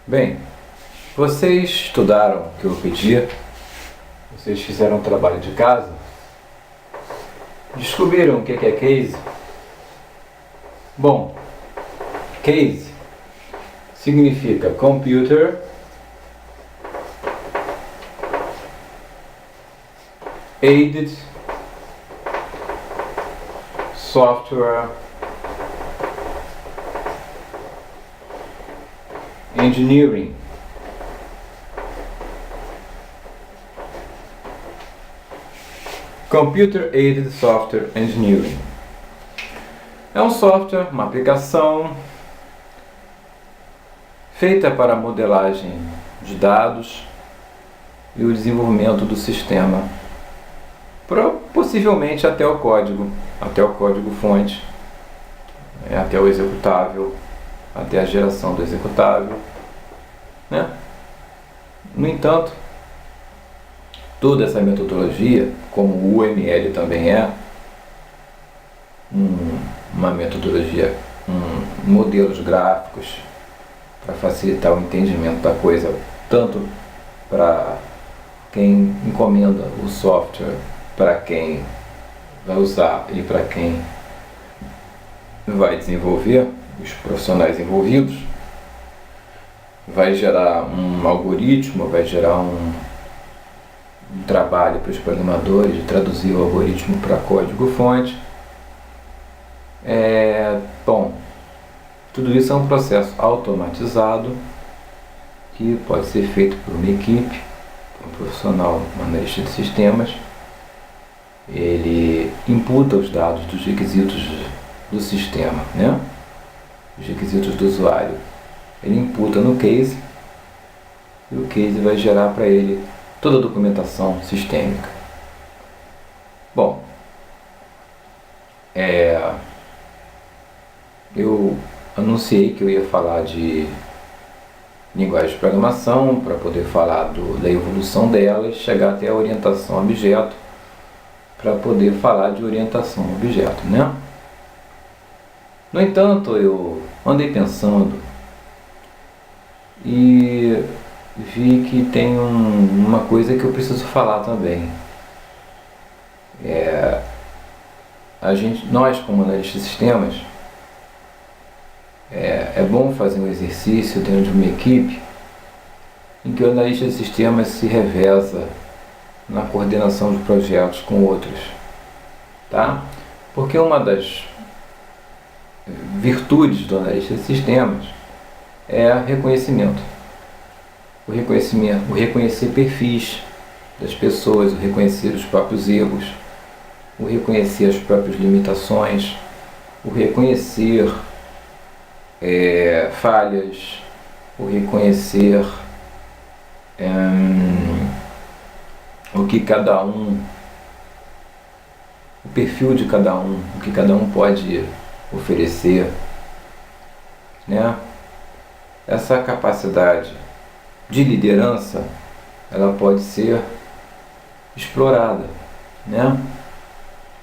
Bem, vocês estudaram o que eu pedi? Vocês fizeram um trabalho de casa? Descobriram o que é case? Bom, case significa Computer Aided Software Engineering. Computer Aided Software Engineering é um software, uma aplicação feita para a modelagem de dados e o desenvolvimento do sistema, possivelmente até o código fonte, até o executável, até a geração do executável, né? No entanto, toda essa metodologia, como o UML também é uma metodologia, modelos gráficos para facilitar o entendimento da coisa, tanto para quem encomenda o software, para quem vai usar e para quem vai desenvolver, os profissionais envolvidos. Vai gerar um algoritmo, vai gerar um trabalho para os programadores de traduzir o algoritmo para código-fonte. Bom, tudo isso é um processo automatizado que pode ser feito por uma equipe, por um profissional, um analista de sistemas. Ele imputa os dados dos requisitos do sistema, né? Os requisitos do usuário. Ele imputa no case e o case vai gerar para ele toda a documentação sistêmica. Bom, eu anunciei que eu ia falar de linguagem de programação para poder falar da evolução delas, chegar até a orientação a objeto, para poder falar de orientação a objeto, né? No entanto, eu andei pensando e vi que tem uma coisa que eu preciso falar também. Nós como analistas de sistemas, é bom fazer um exercício dentro de uma equipe em que o analista de sistemas se reveza na coordenação de projetos com outros, tá? Porque uma das virtudes do analista de sistemas é reconhecimento. O reconhecer perfis das pessoas, o reconhecer os próprios erros, o reconhecer as próprias limitações, o reconhecer falhas, o reconhecer o perfil de cada um, o que cada um pode oferecer, né? Essa capacidade de liderança, ela pode ser explorada, né?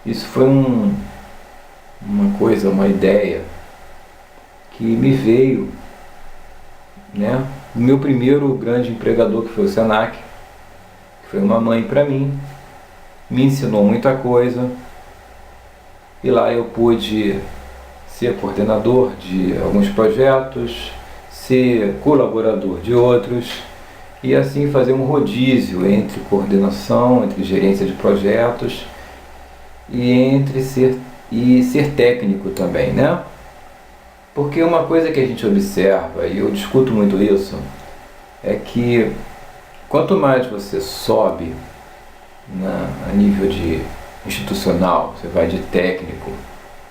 Isso foi uma ideia que me veio, né? O meu primeiro grande empregador, que foi o Senac, que foi uma mãe para mim, me ensinou muita coisa, e lá eu pude ser coordenador de alguns projetos, ser colaborador de outros, e assim fazer um rodízio entre coordenação, entre gerência de projetos e ser técnico também, né? Porque uma coisa que a gente observa, e eu discuto muito isso, é que quanto mais você sobe a nível de institucional, você vai de técnico,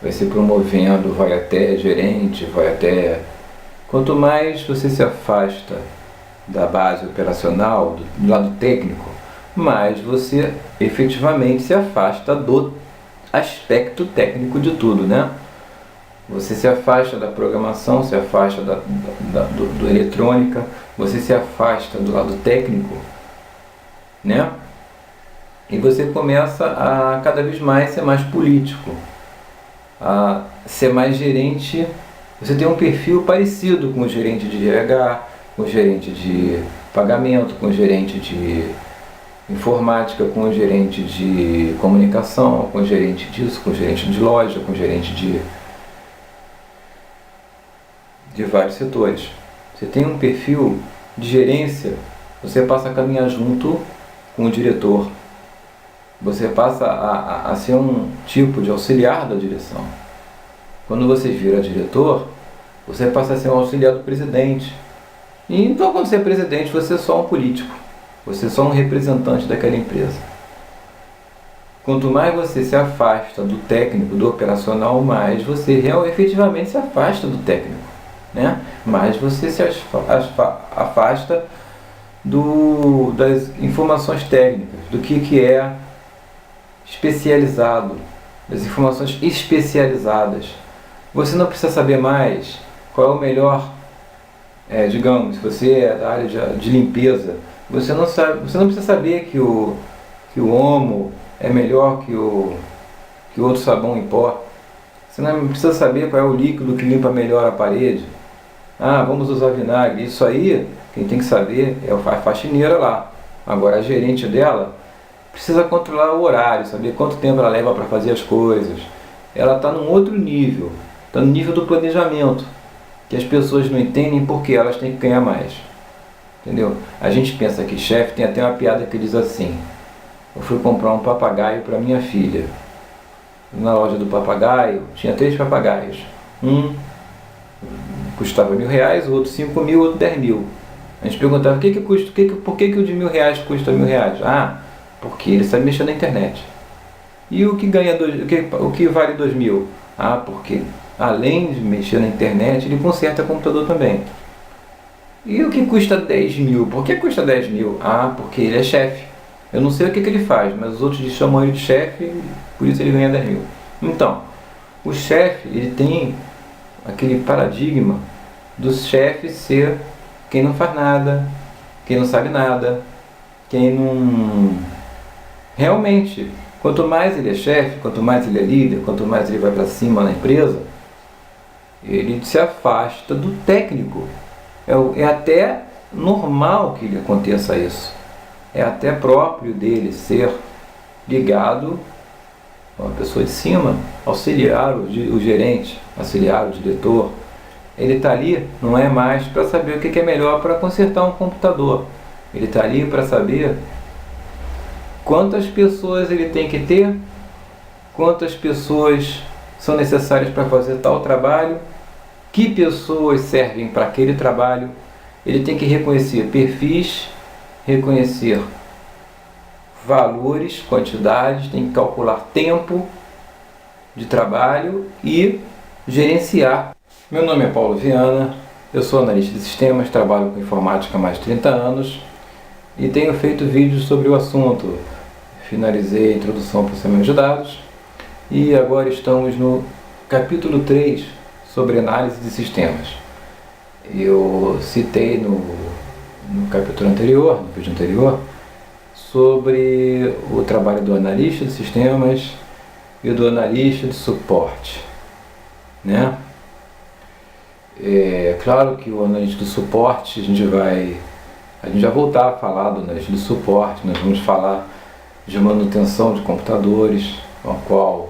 vai se promovendo, vai até gerente, quanto mais você se afasta da base operacional, do lado técnico, mais você efetivamente se afasta do aspecto técnico de tudo, né? Você se afasta da programação, se afasta do eletrônica, você se afasta do lado técnico, né? E você começa a cada vez mais ser mais político, a ser mais gerente. Você tem um perfil parecido com o gerente de RH, com o gerente de pagamento, com o gerente de informática, com o gerente de comunicação, com o gerente disso, com o gerente de loja, com o gerente de vários setores. Você tem um perfil de gerência, você passa a caminhar junto com o diretor. Você passa a ser um tipo de auxiliar da direção. Quando você vira diretor, você passa a ser um auxiliar do presidente. E então, quando você é presidente, você é só um político. Você é só um representante daquela empresa. Quanto mais você se afasta do técnico, do operacional, mais você efetivamente se afasta do técnico, né? Mais você se afasta das informações técnicas, do que é especializado, das informações especializadas. Você não precisa saber mais qual é o melhor, digamos, se você é da área de limpeza, você não precisa saber que o Omo é melhor que o outro sabão em pó. Você não precisa saber qual é o líquido que limpa melhor a parede. Ah, vamos usar vinagre. Isso aí, quem tem que saber é a faxineira lá. Agora, a gerente dela precisa controlar o horário, saber quanto tempo ela leva para fazer as coisas. Ela está num outro nível, está no nível do planejamento, que as pessoas não entendem porque elas têm que ganhar mais. Entendeu? A gente pensa que chefe, tem até uma piada que diz assim: eu fui comprar um papagaio para minha filha. Na loja do papagaio tinha 3 papagaios. Um custava R$1.000, o outro 5.000, o outro 10.000. A gente perguntava por que o de R$1.000 custa R$1.000? Ah, porque ele sabe mexer na internet. E o que ganha o que vale 2.000? Ah, porque além de mexer na internet, ele conserta computador também. E o que custa 10.000? Por que custa 10.000? Ah, porque ele é chefe. Eu não sei o que ele faz, mas os outros chamam ele de chefe, por isso ele ganha 10.000. Então, o chefe, ele tem aquele paradigma do chefe ser quem não faz nada, quem não sabe nada, quem não... Realmente, quanto mais ele é chefe, quanto mais ele é líder, quanto mais ele vai para cima na empresa, ele se afasta do técnico. É até normal que lhe aconteça isso. É até próprio dele ser ligado a uma pessoa de cima, auxiliar o gerente, auxiliar o diretor. Ele está ali, não é mais para saber o que é melhor para consertar um computador. Ele está ali para saber quantas pessoas ele tem que ter, quantas pessoas são necessárias para fazer tal trabalho, que pessoas servem para aquele trabalho. Ele tem que reconhecer perfis, reconhecer valores, quantidades, tem que calcular tempo de trabalho e gerenciar. Meu nome é Paulo Viana, eu sou analista de sistemas, trabalho com informática há mais de 30 anos e tenho feito vídeos sobre o assunto. Finalizei a introdução ao processamento de dados e agora estamos no capítulo 3 sobre análise de sistemas. Eu citei no capítulo anterior, no vídeo anterior, sobre o trabalho do analista de sistemas e do analista de suporte, né? É claro que o analista de suporte, a gente vai voltar a falar do analista de suporte. Nós vamos falar de manutenção de computadores, o qual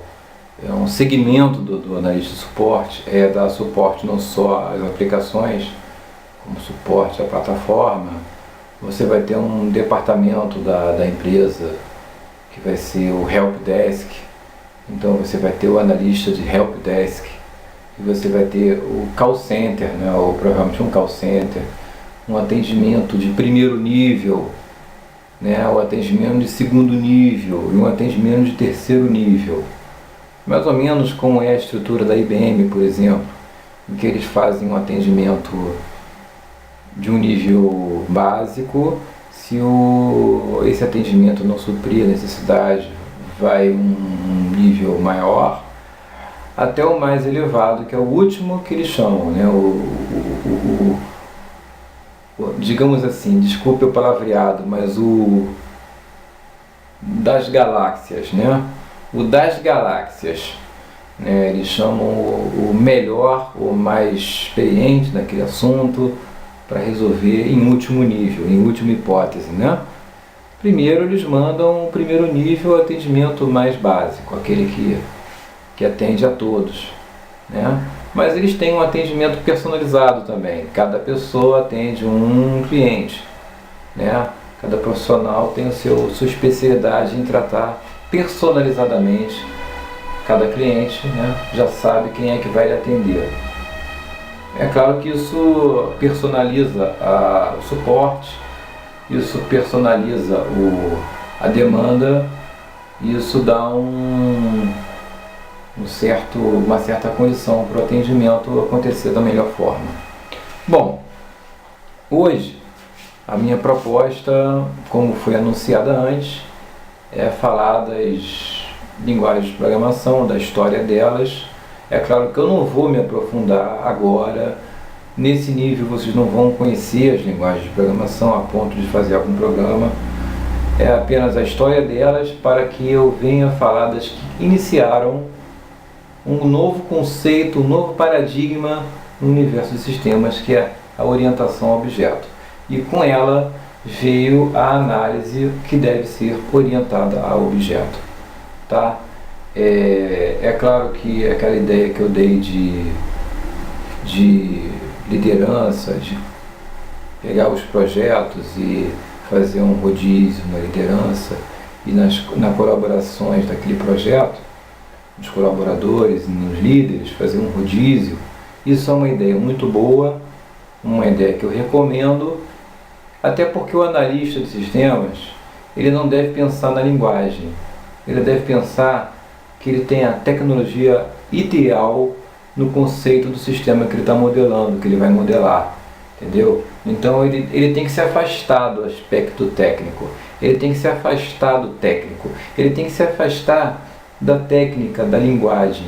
é um segmento do analista de suporte, é dar suporte não só às aplicações, como suporte à plataforma. Você vai ter um departamento da empresa que vai ser o Help Desk. Então você vai ter o analista de Help Desk e você vai ter o Call Center, né, ou provavelmente um Call Center, um atendimento de primeiro nível, né, o atendimento de segundo nível e um atendimento de terceiro nível. Mais ou menos como é a estrutura da IBM, por exemplo, em que eles fazem um atendimento de um nível básico. Se esse atendimento não suprir a necessidade, vai um nível maior, até o mais elevado, que é o último que eles chamam, né? Digamos assim, desculpe o palavreado, mas o das galáxias, né? O das galáxias, né? Eles chamam o melhor, o mais experiente naquele assunto, para resolver em último nível, em última hipótese, né? Primeiro eles mandam o primeiro nível, atendimento mais básico, aquele que atende a todos, né? Mas eles têm um atendimento personalizado também, cada pessoa atende um cliente, né? Cada profissional tem sua especialidade em tratar personalizadamente cada cliente, né? Já sabe quem é que vai lhe atender. É claro que isso personaliza o suporte, isso personaliza a demanda, isso dá uma certa condição para o atendimento acontecer da melhor forma. Bom, hoje a minha proposta, como foi anunciada antes, é falar das linguagens de programação, da história delas. É claro que eu não vou me aprofundar agora. Nesse nível vocês não vão conhecer as linguagens de programação a ponto de fazer algum programa. É apenas a história delas para que eu venha falar das que iniciaram um novo conceito, um novo paradigma no universo de sistemas, que é a orientação a objeto. E com ela veio a análise que deve ser orientada a objeto. Tá? É claro que aquela ideia que eu dei de liderança, de pegar os projetos e fazer um rodízio na liderança e nas colaborações daquele projeto, nos colaboradores e nos líderes, fazer um rodízio, isso é uma ideia muito boa, uma ideia que eu recomendo, até porque o analista de sistemas, ele não deve pensar na linguagem, ele deve pensar que ele tem a tecnologia ideal no conceito do sistema que ele está modelando, que ele vai modelar, entendeu? Então ele tem que se afastar do aspecto técnico, ele tem que se afastar do técnico, ele tem que se afastar da técnica, da linguagem,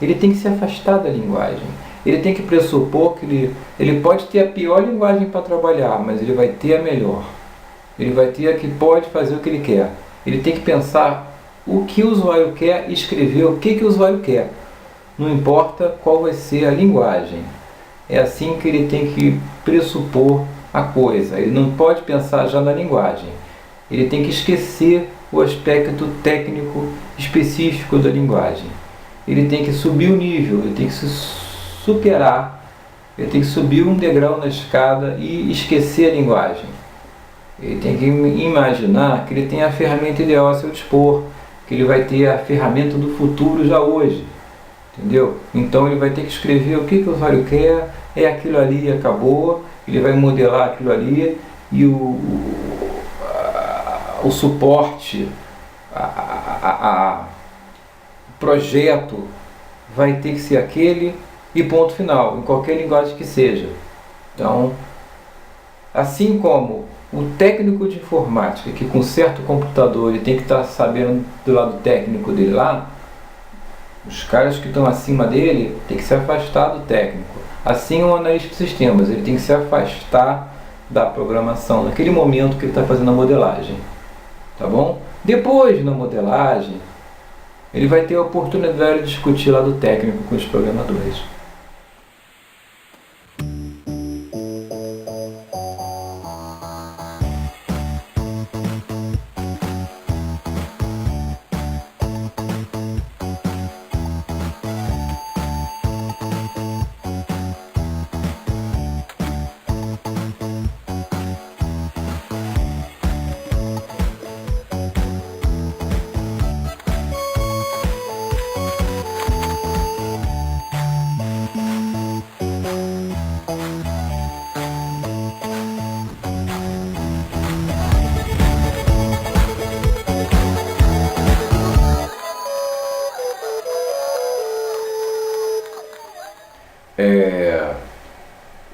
ele tem que se afastar da linguagem, ele tem que pressupor que ele pode ter a pior linguagem para trabalhar, mas ele vai ter a melhor, ele vai ter a que pode fazer o que ele quer, ele tem que pensar o que o usuário quer e escrever o que o usuário quer. Não importa qual vai ser a linguagem. É assim que ele tem que pressupor a coisa. Ele não pode pensar já na linguagem. Ele tem que esquecer o aspecto técnico específico da linguagem. Ele tem que subir o nível, ele tem que se superar, ele tem que subir um degrau na escada e esquecer a linguagem. Ele tem que imaginar que ele tem a ferramenta ideal a seu dispor, que ele vai ter a ferramenta do futuro já hoje, entendeu? Então ele vai ter que escrever o que o usuário quer, é aquilo ali e acabou, ele vai modelar aquilo ali e o suporte, o projeto vai ter que ser aquele e ponto final, em qualquer linguagem que seja. Então, assim como o técnico de informática que conserta o computador, ele tem que estar sabendo do lado técnico dele lá, os caras que estão acima dele tem que se afastar do técnico. Assim o analista de sistemas, ele tem que se afastar da programação naquele momento que ele está fazendo a modelagem, tá bom? Depois, na modelagem, ele vai ter a oportunidade de discutir lá do técnico com os programadores.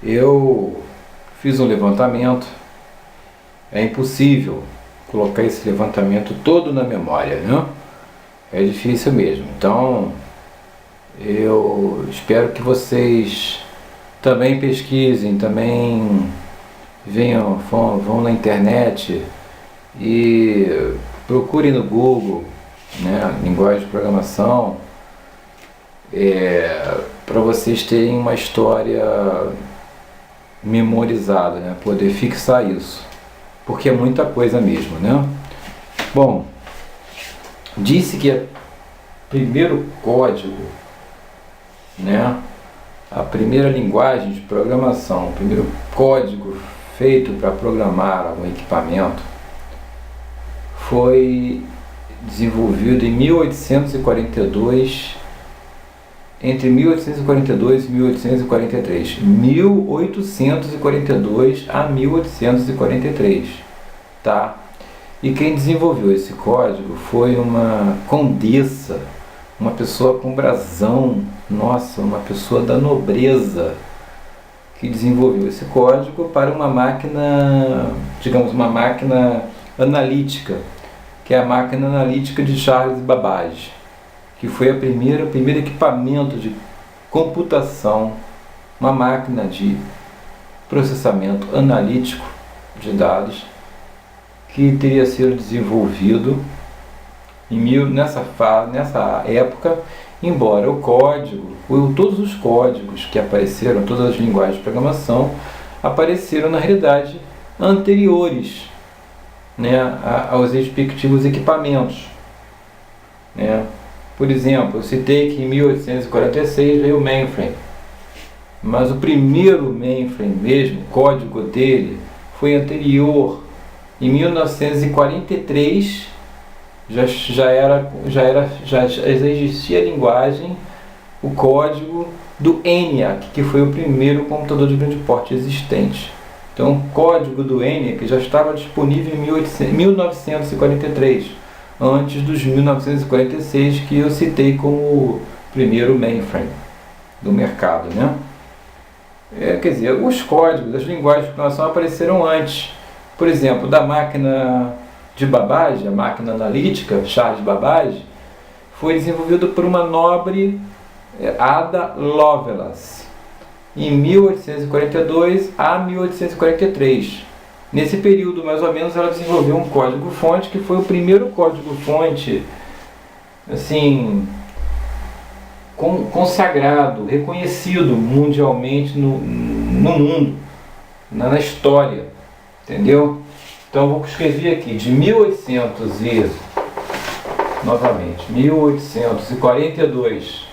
Eu fiz um levantamento, é impossível colocar esse levantamento todo na memória, né? É difícil mesmo. Então, eu espero que vocês também pesquisem, também vão na internet e procurem no Google, né, linguagem de programação, para vocês terem uma história memorizado, né? Poder fixar isso, porque é muita coisa mesmo, né? Bom, disse que o primeiro código, né? A primeira linguagem de programação, o primeiro código feito para programar algum equipamento foi desenvolvido em 1842, entre 1842 e 1843. 1842 a 1843, tá? E quem desenvolveu esse código foi uma condessa, uma pessoa com brasão, nossa, uma pessoa da nobreza, que desenvolveu esse código para uma máquina, digamos, uma máquina analítica, que é a máquina analítica de Charles Babbage, que foi o primeiro equipamento de computação, uma máquina de processamento analítico de dados, que teria sido desenvolvido nessa época, embora o código, todos os códigos que apareceram, todas as linguagens de programação, apareceram na realidade anteriores, né, aos respectivos equipamentos, né? Por exemplo, eu citei que em 1846 veio o mainframe, mas o primeiro mainframe mesmo, o código dele, foi anterior. Em 1943 já existia a linguagem, o código do ENIAC, que foi o primeiro computador de grande porte existente. Então, o código do ENIAC já estava disponível em 1943, antes dos 1946 que eu citei como o primeiro mainframe do mercado, né? Quer dizer, os códigos das linguagens de programação apareceram antes. Por exemplo, da máquina de Babbage, a máquina analítica, Charles Babbage, foi desenvolvido por uma nobre, Ada Lovelace, em 1842 a 1843. Nesse período, mais ou menos, ela desenvolveu um código-fonte, que foi o primeiro código-fonte, assim, consagrado, reconhecido mundialmente no mundo, na história, entendeu? Então eu vou escrever aqui, de 1842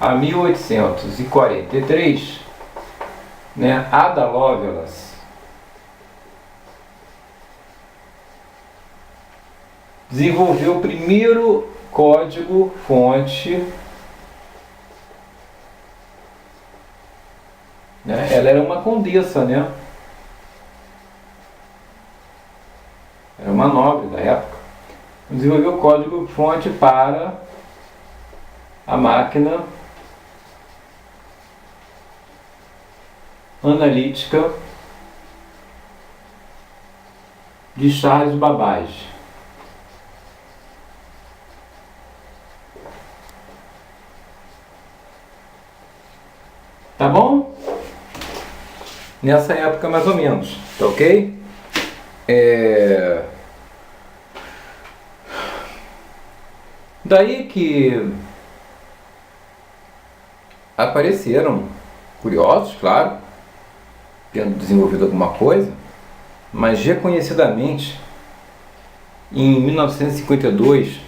a 1843, né, Ada Lovelace desenvolveu o primeiro código-fonte, né? Ela era uma condessa, né? Era uma nobre da época. Desenvolveu o código-fonte para a máquina analítica de Charles Babbage. Tá bom? Nessa época mais ou menos, tá ok? Daí que apareceram curiosos, claro, tendo desenvolvido alguma coisa, mas reconhecidamente em 1952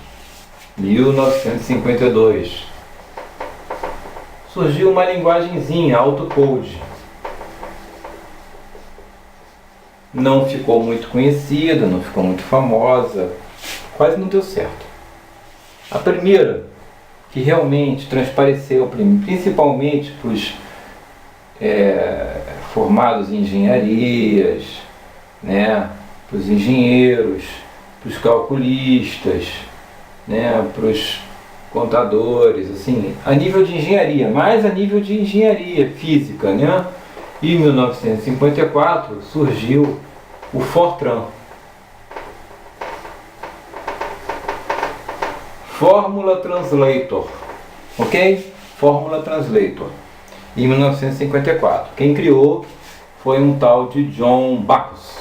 surgiu uma linguagenzinha, AutoCode. Não ficou muito conhecida, não ficou muito famosa, quase não deu certo. A primeira que realmente transpareceu, principalmente para os formados em engenharias, né, para os engenheiros, para os calculistas, né, para os contadores, assim, a nível de engenharia, mais a nível de engenharia física, né? E em 1954 surgiu o Fortran, Fórmula Translator, ok? Fórmula Translator, em 1954. Quem criou foi um tal de John Backus,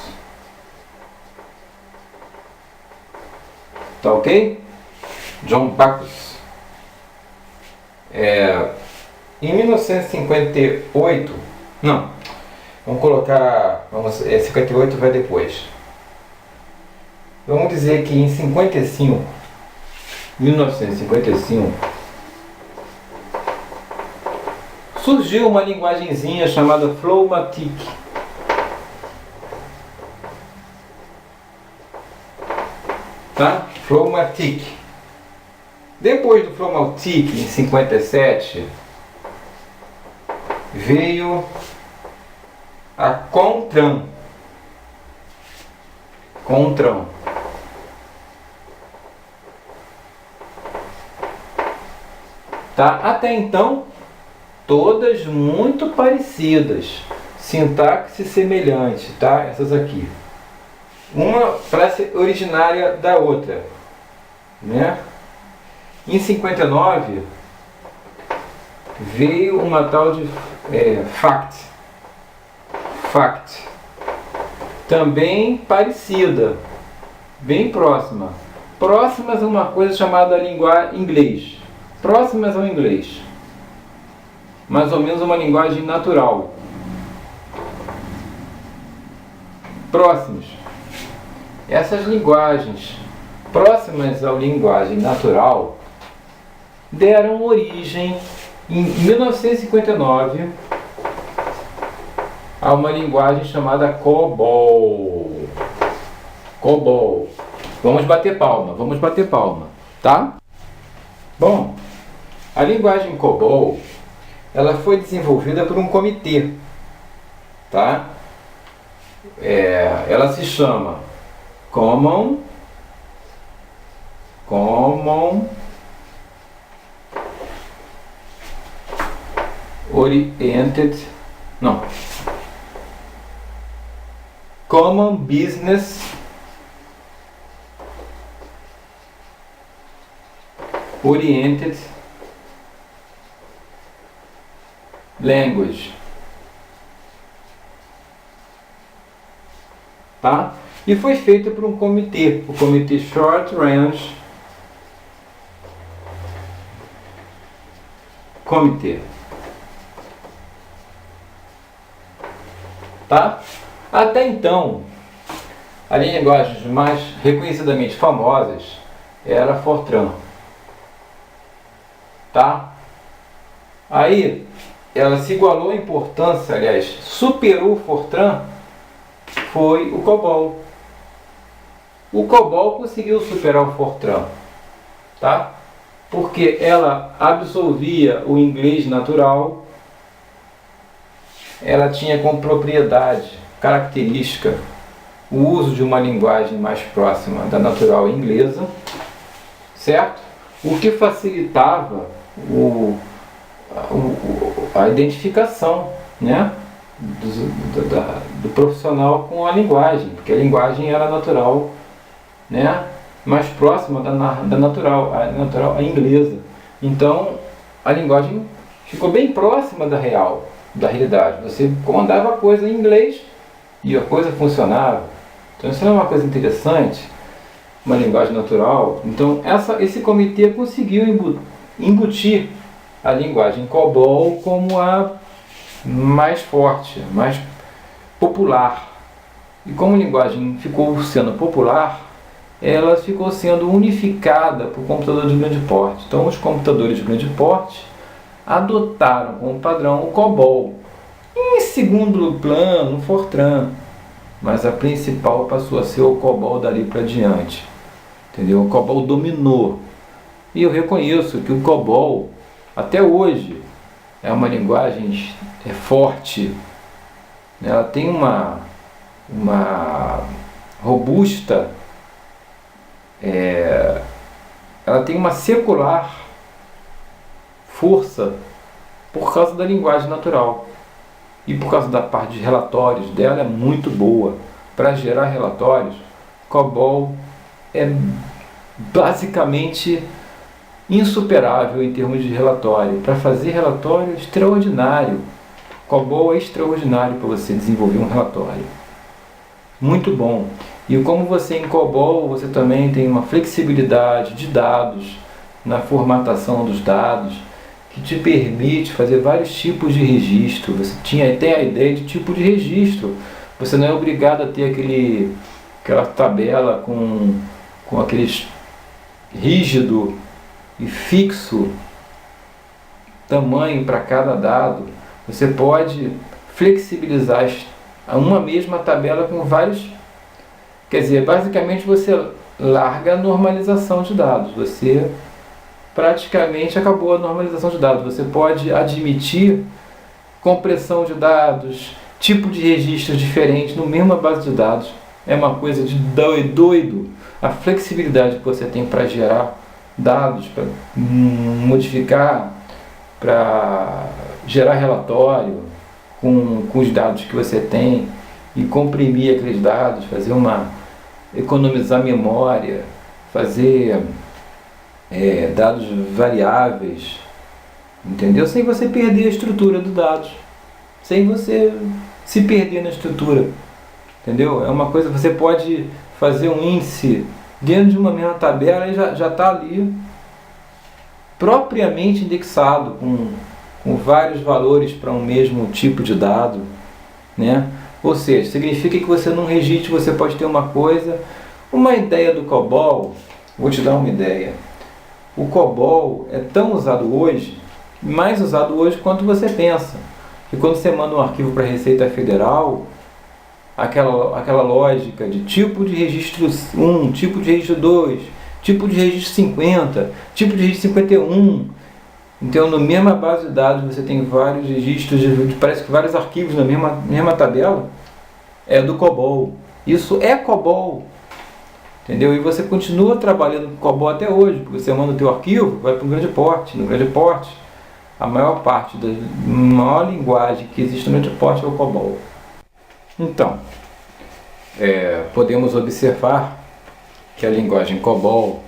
tá ok? John Backus. Em 1958, não, Vamos colocar, 58 vai depois. Vamos dizer que em 1955, surgiu uma linguagenzinha chamada Flowmatic. Tá? Flowmatic. Depois do Flowmatic, em 57, veio a Contran. Tá? Até então, todas muito parecidas, sintaxe semelhante, tá? Essas aqui. Uma parece originária da outra, né? Em 59 veio uma tal de FACT, também parecida, bem próxima. Próximas a uma coisa chamada linguagem inglês. Próximas ao inglês. Mais ou menos uma linguagem natural. Próximos. Essas linguagens próximas à linguagem natural deram origem, em 1959, a uma linguagem chamada COBOL. COBOL. Vamos bater palma, tá? Bom, a linguagem COBOL, ela foi desenvolvida por um comitê, tá? Ela se chama Common Business Oriented Language, tá? E foi feita por um comitê, o Comitê Short Range Committee, tá? Até então, as linguagens mais reconhecidamente famosas era Fortran, tá? Aí ela se igualou em importância, aliás, superou o Fortran, foi o COBOL. O COBOL conseguiu superar o Fortran, tá? Porque ela absorvia o inglês natural, ela tinha como propriedade, característica, o uso de uma linguagem mais próxima da natural inglesa, certo? O que facilitava a identificação, né, do profissional com a linguagem, porque a linguagem era natural, né, mais próxima da natural, a inglesa. Então a linguagem ficou bem próxima da realidade. Você comandava a coisa em inglês e a coisa funcionava. Então isso é uma coisa interessante, uma linguagem natural. Então esse comitê conseguiu embutir a linguagem COBOL como a mais forte, mais popular. E como a linguagem ficou sendo popular, ela ficou sendo unificada por computadores de grande porte. Então os computadores de grande porte adotaram como padrão o COBOL. Em segundo plano, o Fortran. Mas a principal passou a ser o COBOL dali para diante. Entendeu? O COBOL dominou. E eu reconheço que o COBOL, até hoje, é uma linguagem forte. Ela tem uma robusta, ela tem uma secular força por causa da linguagem natural. E por causa da parte de relatórios dela é muito boa. Para gerar relatórios, COBOL é basicamente insuperável em termos de relatório. Para fazer relatório, extraordinário. COBOL é extraordinário para você desenvolver um relatório. Muito bom. E como você em COBOL, você também tem uma flexibilidade de dados, na formatação dos dados, que te permite fazer vários tipos de registro. Você tinha até a ideia de tipo de registro. Você não é obrigado a ter aquela tabela com aqueles rígido e fixo tamanho para cada dado. Você pode flexibilizar uma mesma tabela com vários. Quer dizer, basicamente você larga a normalização de dados. Você praticamente acabou a normalização de dados. Você pode admitir compressão de dados, tipo de registros diferentes no mesma base de dados. É uma coisa de doido a flexibilidade que você tem para gerar dados, para modificar, para gerar relatório com os dados que você tem e comprimir aqueles dados, economizar memória, fazer dados variáveis, entendeu? Sem você perder a estrutura dos dados, sem você se perder na estrutura, entendeu? É uma coisa, você pode fazer um índice dentro de uma mesma tabela e já está ali propriamente indexado com vários valores para um mesmo tipo de dado, né? Ou seja, significa que você num registro você pode ter uma ideia do COBOL. Vou te dar uma ideia. O COBOL é tão usado hoje, mais usado hoje quanto você pensa. E quando você manda um arquivo para a Receita Federal, aquela lógica de tipo de registro 1, tipo de registro 2, tipo de registro 50, tipo de registro 51. Então, na mesma base de dados, você tem vários registros, parece que vários arquivos na mesma tabela, é do COBOL. Isso é COBOL. Entendeu? E você continua trabalhando com COBOL até hoje, porque você manda o teu arquivo, vai para um grande porte. No grande porte, a maior parte da maior linguagem que existe no grande porte é o COBOL. Então, podemos observar que a linguagem COBOL,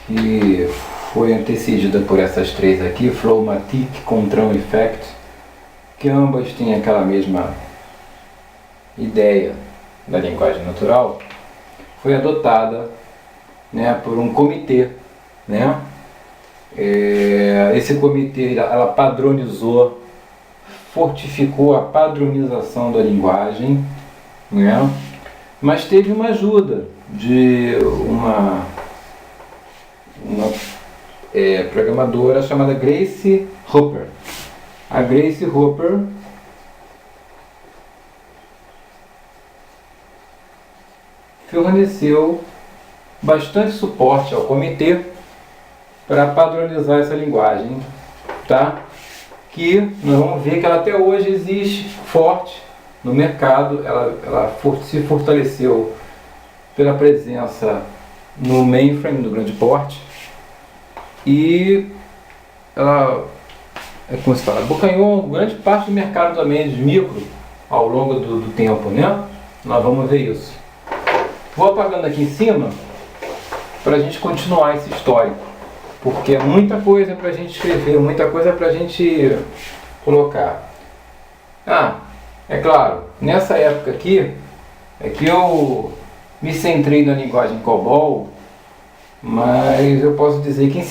que foi antecedida por essas três aqui, Flowmatic, Contran e Fact, que ambas têm aquela mesma ideia da linguagem natural, foi adotada, né, por um comitê, né? Esse comitê, ela padronizou, fortificou a padronização da linguagem, né? Mas teve uma ajuda de uma programadora chamada Grace Hopper. A Grace Hopper forneceu bastante suporte ao comitê para padronizar essa linguagem, tá? Que nós vamos ver que ela até hoje existe forte no mercado. Ela se fortaleceu pela presença no mainframe do grande porte e ela, como se fala, abocanhou grande parte do mercado também de micro ao longo do tempo, né? Nós vamos ver isso. Vou apagando aqui em cima para a gente continuar esse histórico, porque é muita coisa para a gente escrever, muita coisa para a gente colocar. É claro, nessa época aqui é que eu me centrei na linguagem COBOL, mas eu posso dizer que em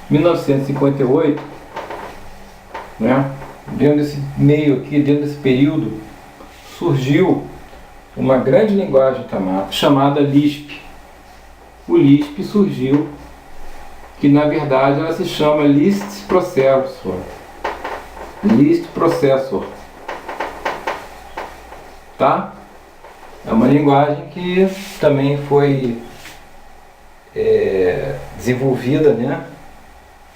1958, né, dentro desse meio aqui, dentro desse período, surgiu uma grande linguagem chamada Lisp. O Lisp surgiu, que na verdade ela se chama Lisp Processor. Lisp Processor. Tá? É uma linguagem que também foi desenvolvida, né,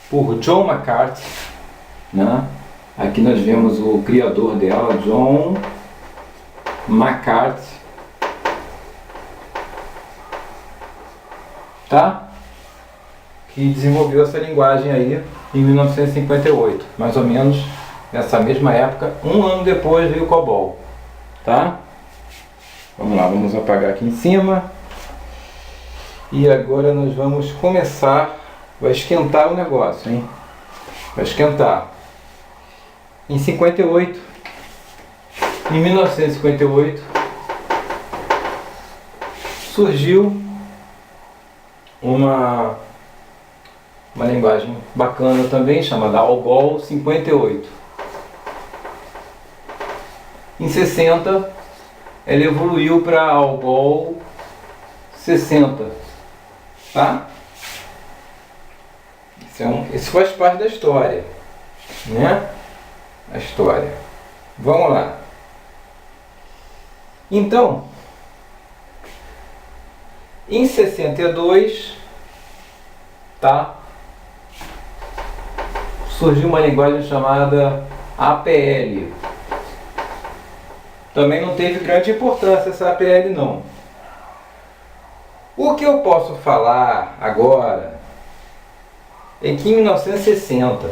por John McCarthy, né? Aqui nós vemos o criador dela, John McCarthy, tá? Que desenvolveu essa linguagem aí em 1958, mais ou menos nessa mesma época. Um ano depois veio o COBOL, tá? Vamos lá, vamos apagar aqui em cima. E agora nós vamos começar, vai esquentar o negócio, hein? Vai esquentar. Em 1958, surgiu uma uma linguagem bacana também, chamada ALGOL 58. Em 60, ela evoluiu para ALGOL 60, tá? Isso faz parte da história, né? A história. Vamos lá. Então, em 62, tá? Surgiu uma linguagem chamada APL. Também não teve grande importância essa APL não. O que eu posso falar agora é que em 1960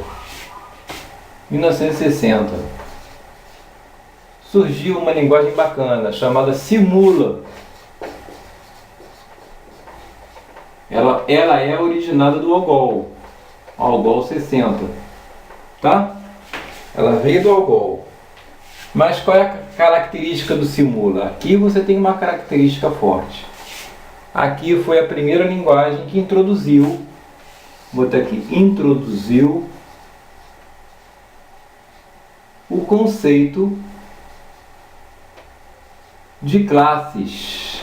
surgiu uma linguagem bacana chamada Simula. Ela é originada do ALGOL, ALGOL 60, tá? Ela veio do ALGOL. Mas qual é a característica do Simula? Aqui você tem uma característica forte. Aqui foi a primeira linguagem que introduziu, vou botar aqui, introduziu o conceito de classes.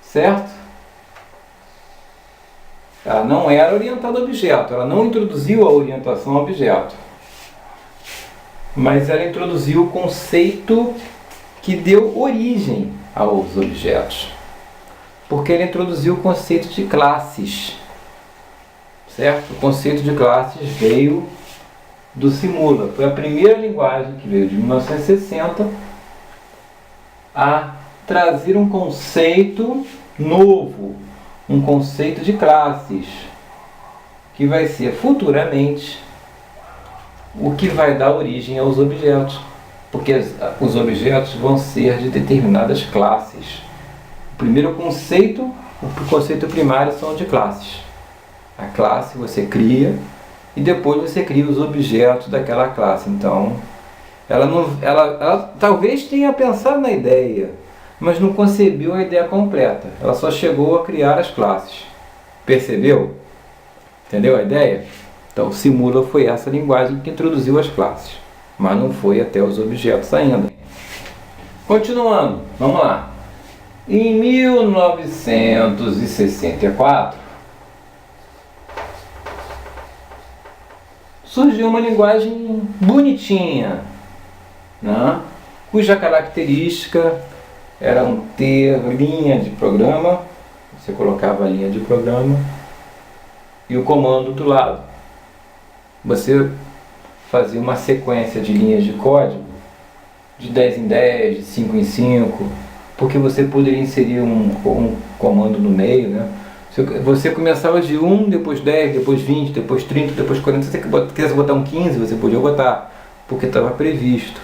Certo? Ela não era orientada a objeto, ela não introduziu a orientação a objeto. Mas ela introduziu o conceito que deu origem aos objetos. Porque ela introduziu o conceito de classes. Certo? O conceito de classes veio do Simula. Foi a primeira linguagem que veio de 1960 a trazer um conceito novo, um conceito de classes, que vai ser futuramente o que vai dar origem aos objetos, porque os objetos vão ser de determinadas classes. O primeiro conceito, o conceito primário são de classes. A classe você cria e depois você cria os objetos daquela classe. Então, ela talvez tenha pensado na ideia, mas não concebeu a ideia completa. Ela só chegou a criar as classes. Percebeu? Entendeu a ideia? Então, Simula foi essa linguagem que introduziu as classes, mas não foi até os objetos ainda. Continuando, vamos lá. Em 1964, surgiu uma linguagem bonitinha, né? Cuja característica era ter linha de programa. Você colocava a linha de programa e o comando do lado. Você fazia uma sequência de linhas de código de 10 em 10, de 5 em 5, porque você poderia inserir um comando no meio, né? Você começava de 1, depois 10, depois 20, depois 30, depois 40. Se você quisesse botar um 15, você podia botar, porque estava previsto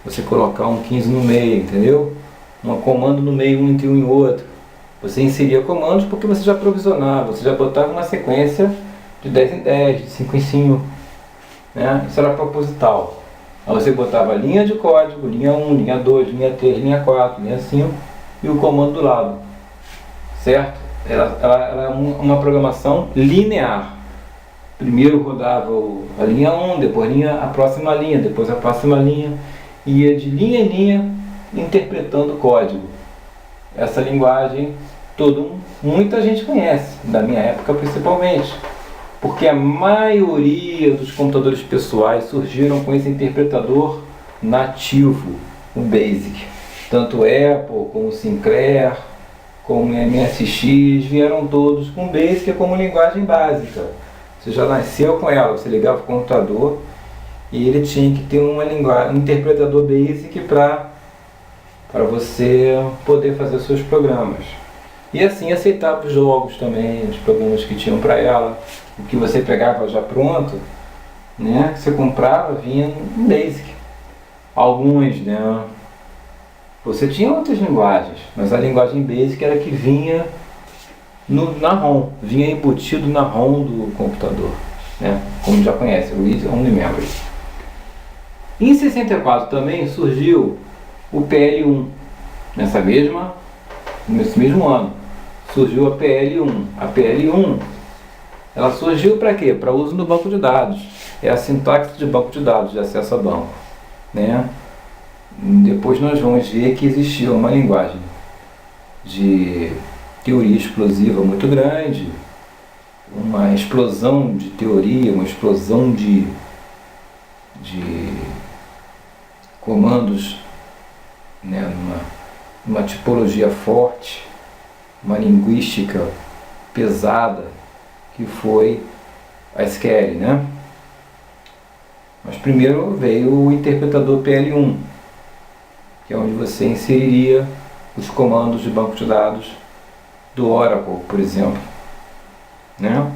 você colocar um 15 no meio, entendeu? Um comando no meio, um entre um e outro. Você inseria comandos porque você já provisionava, você já botava uma sequência de 10 em 10, de 5 em 5, né? Isso era proposital. Aí você botava a linha de código, linha 1, linha 2, linha 3, linha 4, linha 5 e o comando do lado, certo? Ela é uma programação linear. Primeiro rodava a linha 1, depois a próxima linha, depois a próxima linha, ia de linha em linha interpretando o código. Essa linguagem muita gente conhece, da minha época principalmente, porque a maioria dos computadores pessoais surgiram com esse interpretador nativo, o BASIC. Tanto Apple como Sinclair, como MSX, vieram todos com BASIC como linguagem básica. Você já nasceu com ela, você ligava o computador e ele tinha que ter um interpretador BASIC para você poder fazer seus programas. E assim aceitava os jogos também, os programas que tinham para ela, o que você pegava já pronto, né, que você comprava, vinha em BASIC. Alguns, né, você tinha outras linguagens, mas a linguagem BASIC era que vinha na ROM, vinha embutido na ROM do computador, né, como já conhece, o Read Only Memory. Em 64 também surgiu o PL1, nesse mesmo ano. surgiu a PL1. A PL1, ela surgiu para quê? Para uso no banco de dados. É a sintaxe de banco de dados, de acesso a banco, né? Depois nós vamos ver que existia uma linguagem de teoria explosiva muito grande, uma explosão de teoria, uma explosão de comandos, né, numa tipologia forte, uma linguística pesada, que foi a SQL, né? Mas primeiro veio o interpretador PL1, que é onde você inseriria os comandos de banco de dados do Oracle, por exemplo, né?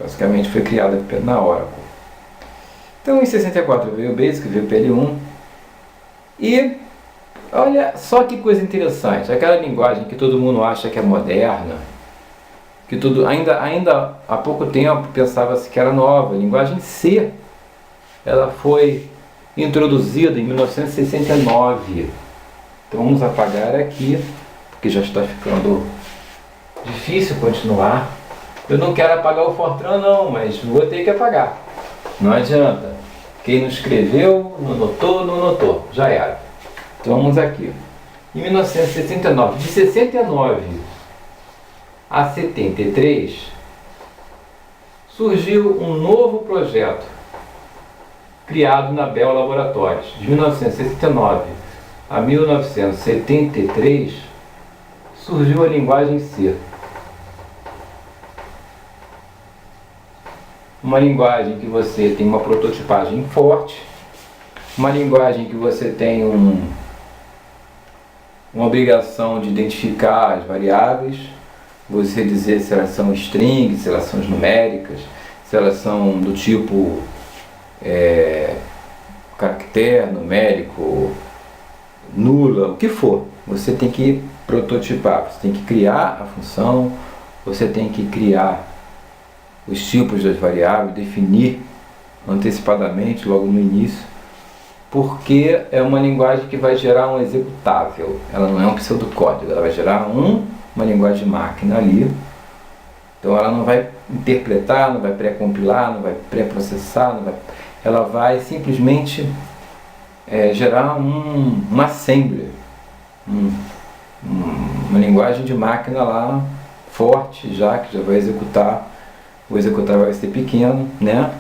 Basicamente foi criada na Oracle. Então em 64 veio o Basic, veio o PL1, e olha só que coisa interessante, aquela linguagem que todo mundo acha que é moderna, que ainda há pouco tempo pensava-se que era nova, a linguagem C, ela foi introduzida em 1969. Então vamos apagar aqui, porque já está ficando difícil continuar. Eu não quero apagar o Fortran não, mas vou ter que apagar. Não adianta. Quem não escreveu, não notou, não notou. Já era. Então vamos aqui. Em 1969, de 69 a 73, surgiu um novo projeto criado na Bell Laboratories. De 1969 a 1973, surgiu a linguagem C. Uma linguagem que você tem uma prototipagem forte, uma linguagem que você tem uma obrigação de identificar as variáveis, você dizer se elas são strings, se elas são numéricas, se elas são do tipo caractere, numérico, nula, o que for. Você tem que prototipar, você tem que criar a função, você tem que criar os tipos das variáveis, definir antecipadamente, logo no início, porque é uma linguagem que vai gerar um executável, ela não é um pseudocódigo, ela vai gerar uma linguagem de máquina ali, então ela não vai interpretar, não vai pré-compilar, não vai pré-processar, ela vai simplesmente gerar um assembly, uma linguagem de máquina lá forte, que já vai executar, o executável vai ser pequeno, né?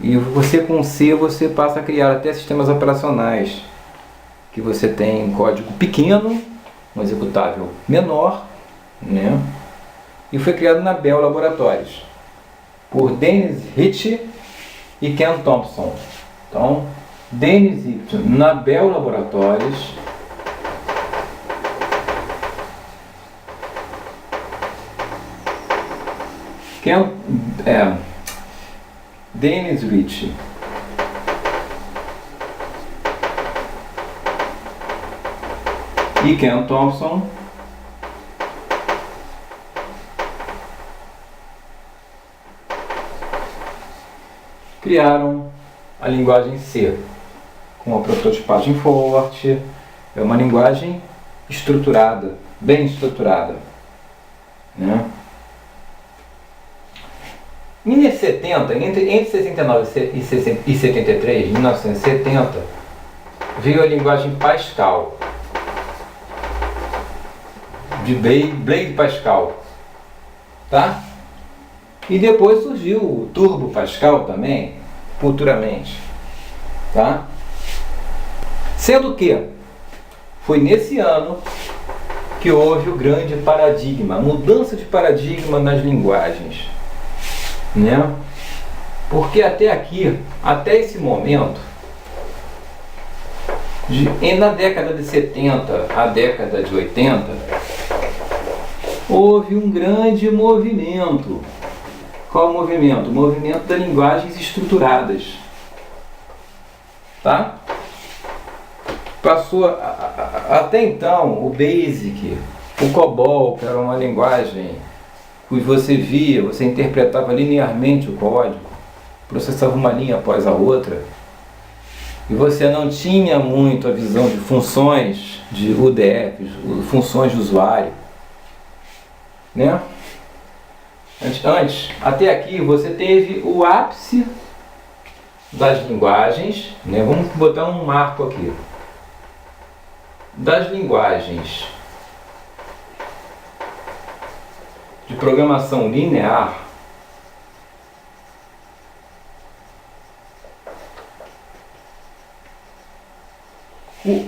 E você com C você passa a criar até sistemas operacionais que você tem um código pequeno, um executável menor, né? E foi criado na Bell Laboratories por Dennis Ritchie e Ken Thompson. Então, Dennis Ritchie na Bell Laboratories, Dennis Ritchie e Ken Thompson criaram a linguagem C com uma prototipagem forte, é uma linguagem estruturada, bem estruturada, né? Em 70, entre 69 e 73, 1970, veio a linguagem Pascal, de Blaise Pascal, tá? E depois surgiu o Turbo Pascal também, futuramente, tá? Sendo que foi nesse ano que houve o grande paradigma, a mudança de paradigma nas linguagens, né? Porque até aqui, até esse momento, na década de 70 à década de 80, houve um grande movimento. Qual o movimento? O movimento das linguagens estruturadas, tá? Passou até então o Basic, o COBOL, que era uma linguagem que você via, você interpretava linearmente o código, processava uma linha após a outra, e você não tinha muito a visão de funções de UDFs, funções de usuário, né? Antes, até aqui você teve o ápice das linguagens, né? Vamos botar um marco aqui. Das linguagens de programação linear,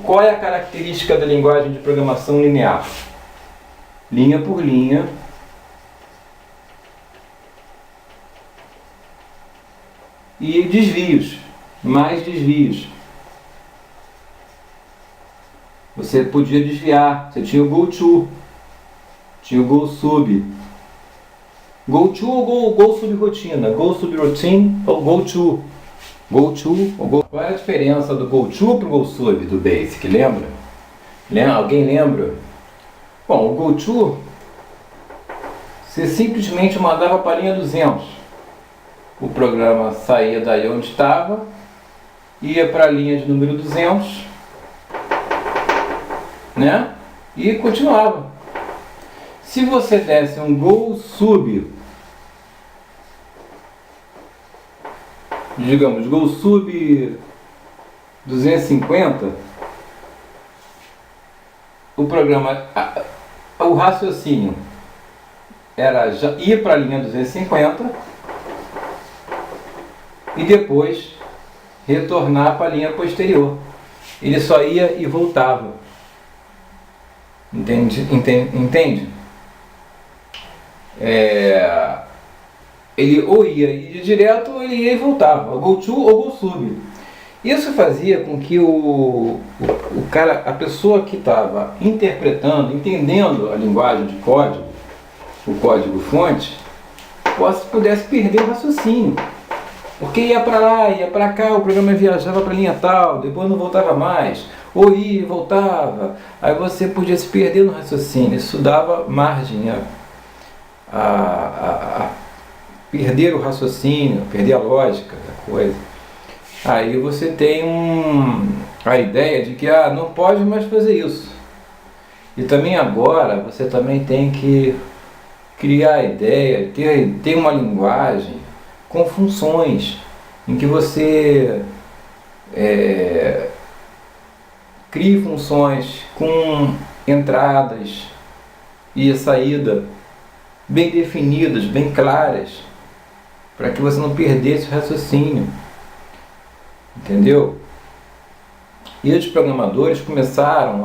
qual é a característica da linguagem de programação linear? Linha por linha, e desvios, mais desvios. Você podia desviar, você tinha o goTo, tinha o goSub. goTo ou goSubrotina, goSubroutine ou goTo. Qual é a diferença do goTo para o goSub do Basic? Lembra? Alguém lembra? Bom, o goTo você simplesmente mandava para a linha 200. O programa saía daí onde estava, ia para a linha de número 200, né? E continuava. Se você desse um goSub, digamos, goSub 250, o programa, o raciocínio era já ir para a linha 250 e depois retornar para a linha posterior. Ele só ia e voltava. Entende? Ele ou ia direto ou ele ia e voltava, goTo ou goSub. Isso fazia com que a pessoa que estava interpretando, entendendo a linguagem de código, o código-fonte, pudesse perder o raciocínio. Porque ia para lá, ia para cá, o programa viajava para a linha tal, depois não voltava mais, ou ia e voltava. Aí você podia se perder no raciocínio. Isso dava margem a perder o raciocínio, perder a lógica da coisa. Aí você tem a ideia de que não pode mais fazer isso. E também agora você também tem que criar a ideia, ter uma linguagem com funções, em que você crie funções com entradas e saída bem definidas, bem claras, para que você não perdesse o raciocínio. Entendeu? E os programadores começaram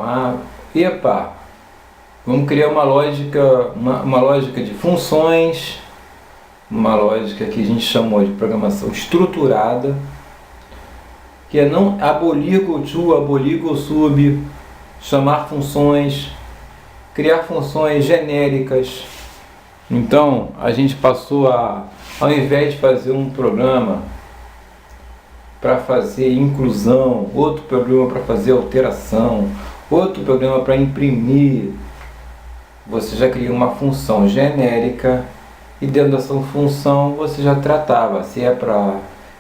vamos criar uma lógica de funções, uma lógica que a gente chamou de programação estruturada, que é não abolir goTo, abolir goSub, chamar funções, criar funções genéricas. Então a gente passou ao invés de fazer um programa para fazer inclusão, outro programa para fazer alteração, outro programa para imprimir, você já cria uma função genérica e dentro dessa função você já tratava. Se é para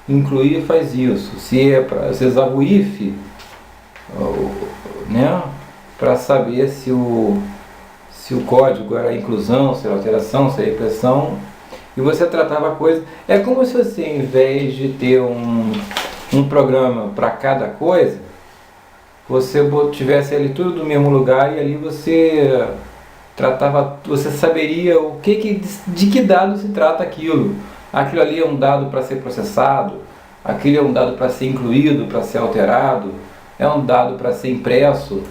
incluir, faz isso. Se é para, você usava o if, né, para saber se o código era inclusão, se era alteração, se era repressão, e você tratava a coisa. É como se você, em vez de ter um programa para cada coisa, você tivesse ali tudo no mesmo lugar e ali você tratava, você saberia de que dado se trata aquilo. Aquilo ali é um dado para ser processado, aquilo é um dado para ser incluído, para ser alterado, é um dado para ser impresso,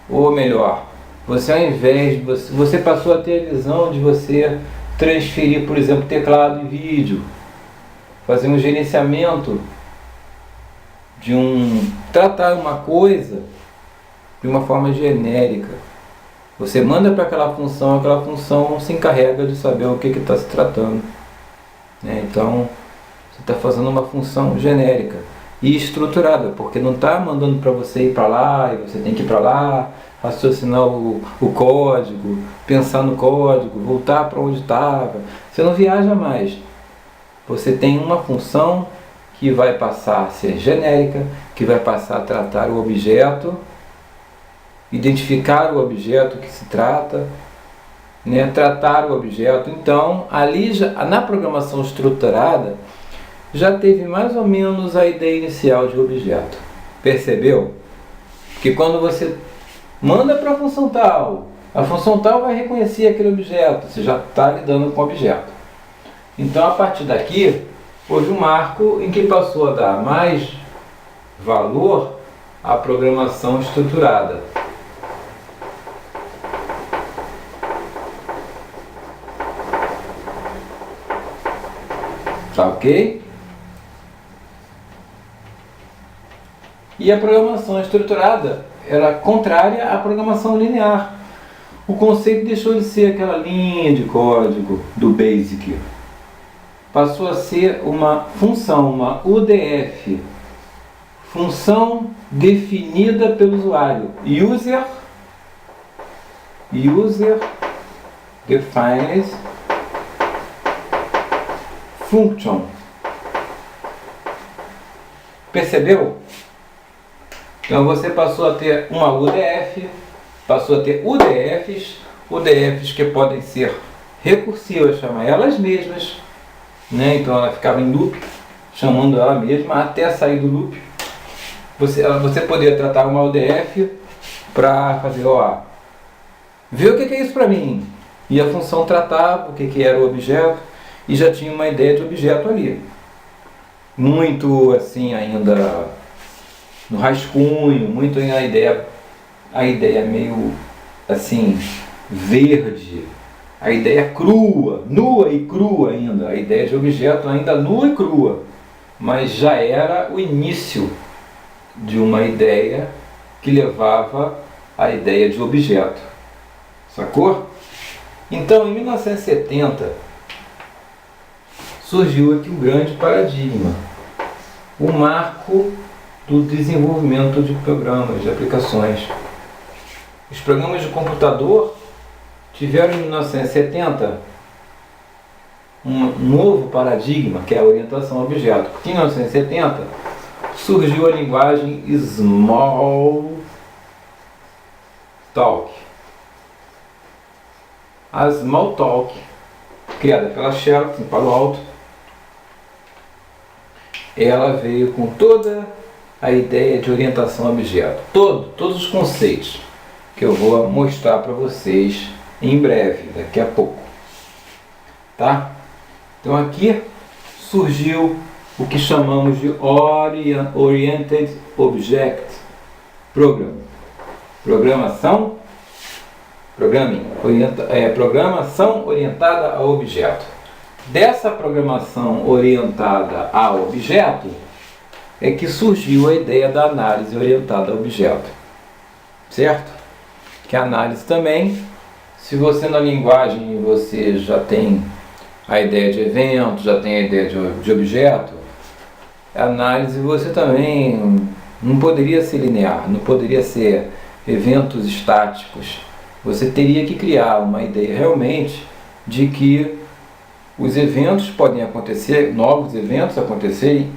ou melhor, você ao invés de você passou a ter a visão de você transferir, por exemplo, teclado e vídeo, fazer um gerenciamento tratar uma coisa de uma forma genérica. Você manda para aquela função se encarrega de saber o que está se tratando, né? Então você está fazendo uma função genérica e estruturada, porque não está mandando para você ir para lá e você tem que ir para lá, raciocinar o código, pensar no código, voltar para onde estava. Você não viaja mais. Você tem uma função que vai passar a ser genérica, que vai passar a tratar o objeto, identificar o objeto que se trata, né, tratar o objeto. Então, ali na programação estruturada, já teve mais ou menos a ideia inicial de objeto. Percebeu? Que quando você manda para a função tal vai reconhecer aquele objeto, você já está lidando com o objeto. Então, a partir daqui, houve um marco em que passou a dar mais valor à programação estruturada. Tá ok? E a programação estruturada era contrária à programação linear. O conceito deixou de ser aquela linha de código do BASIC. Passou a ser uma função, uma UDF. Função definida pelo usuário. User Defined Function. Percebeu? Então você passou a ter uma UDF, passou a ter UDFs que podem ser recursivas, chamar elas mesmas, né? Então ela ficava em loop, chamando ela mesma até sair do loop. Você poderia tratar uma UDF para fazer, vê o que é isso para mim. E a função tratava o que era o objeto e já tinha uma ideia de objeto ali. Muito assim ainda no rascunho, muito a ideia meio assim verde, a ideia crua, nua e crua ainda, a ideia de objeto ainda nua e crua, mas já era o início de uma ideia que levava à ideia de objeto. Sacou? Então, em 1970, surgiu aqui um grande paradigma, o marco do desenvolvimento de programas, de aplicações. Os programas de computador tiveram em 1970 um novo paradigma, que é a orientação a objeto. Porque em 1970 surgiu a linguagem Smalltalk. A Smalltalk, criada pela Xerox em Palo Alto, ela veio com toda a ideia de orientação a objeto, todos os conceitos que eu vou mostrar para vocês em breve, daqui a pouco, tá? Então aqui surgiu o que chamamos de Oriented Object Program, programação orientada a objeto. Dessa programação orientada a objeto é que surgiu a ideia da análise orientada a objeto, certo? Que a análise também, se você na linguagem você já tem a ideia de evento, já tem a ideia de objeto, a análise você também não poderia ser linear, não poderia ser eventos estáticos. Você teria que criar uma ideia realmente de que os eventos podem acontecer, novos eventos acontecerem,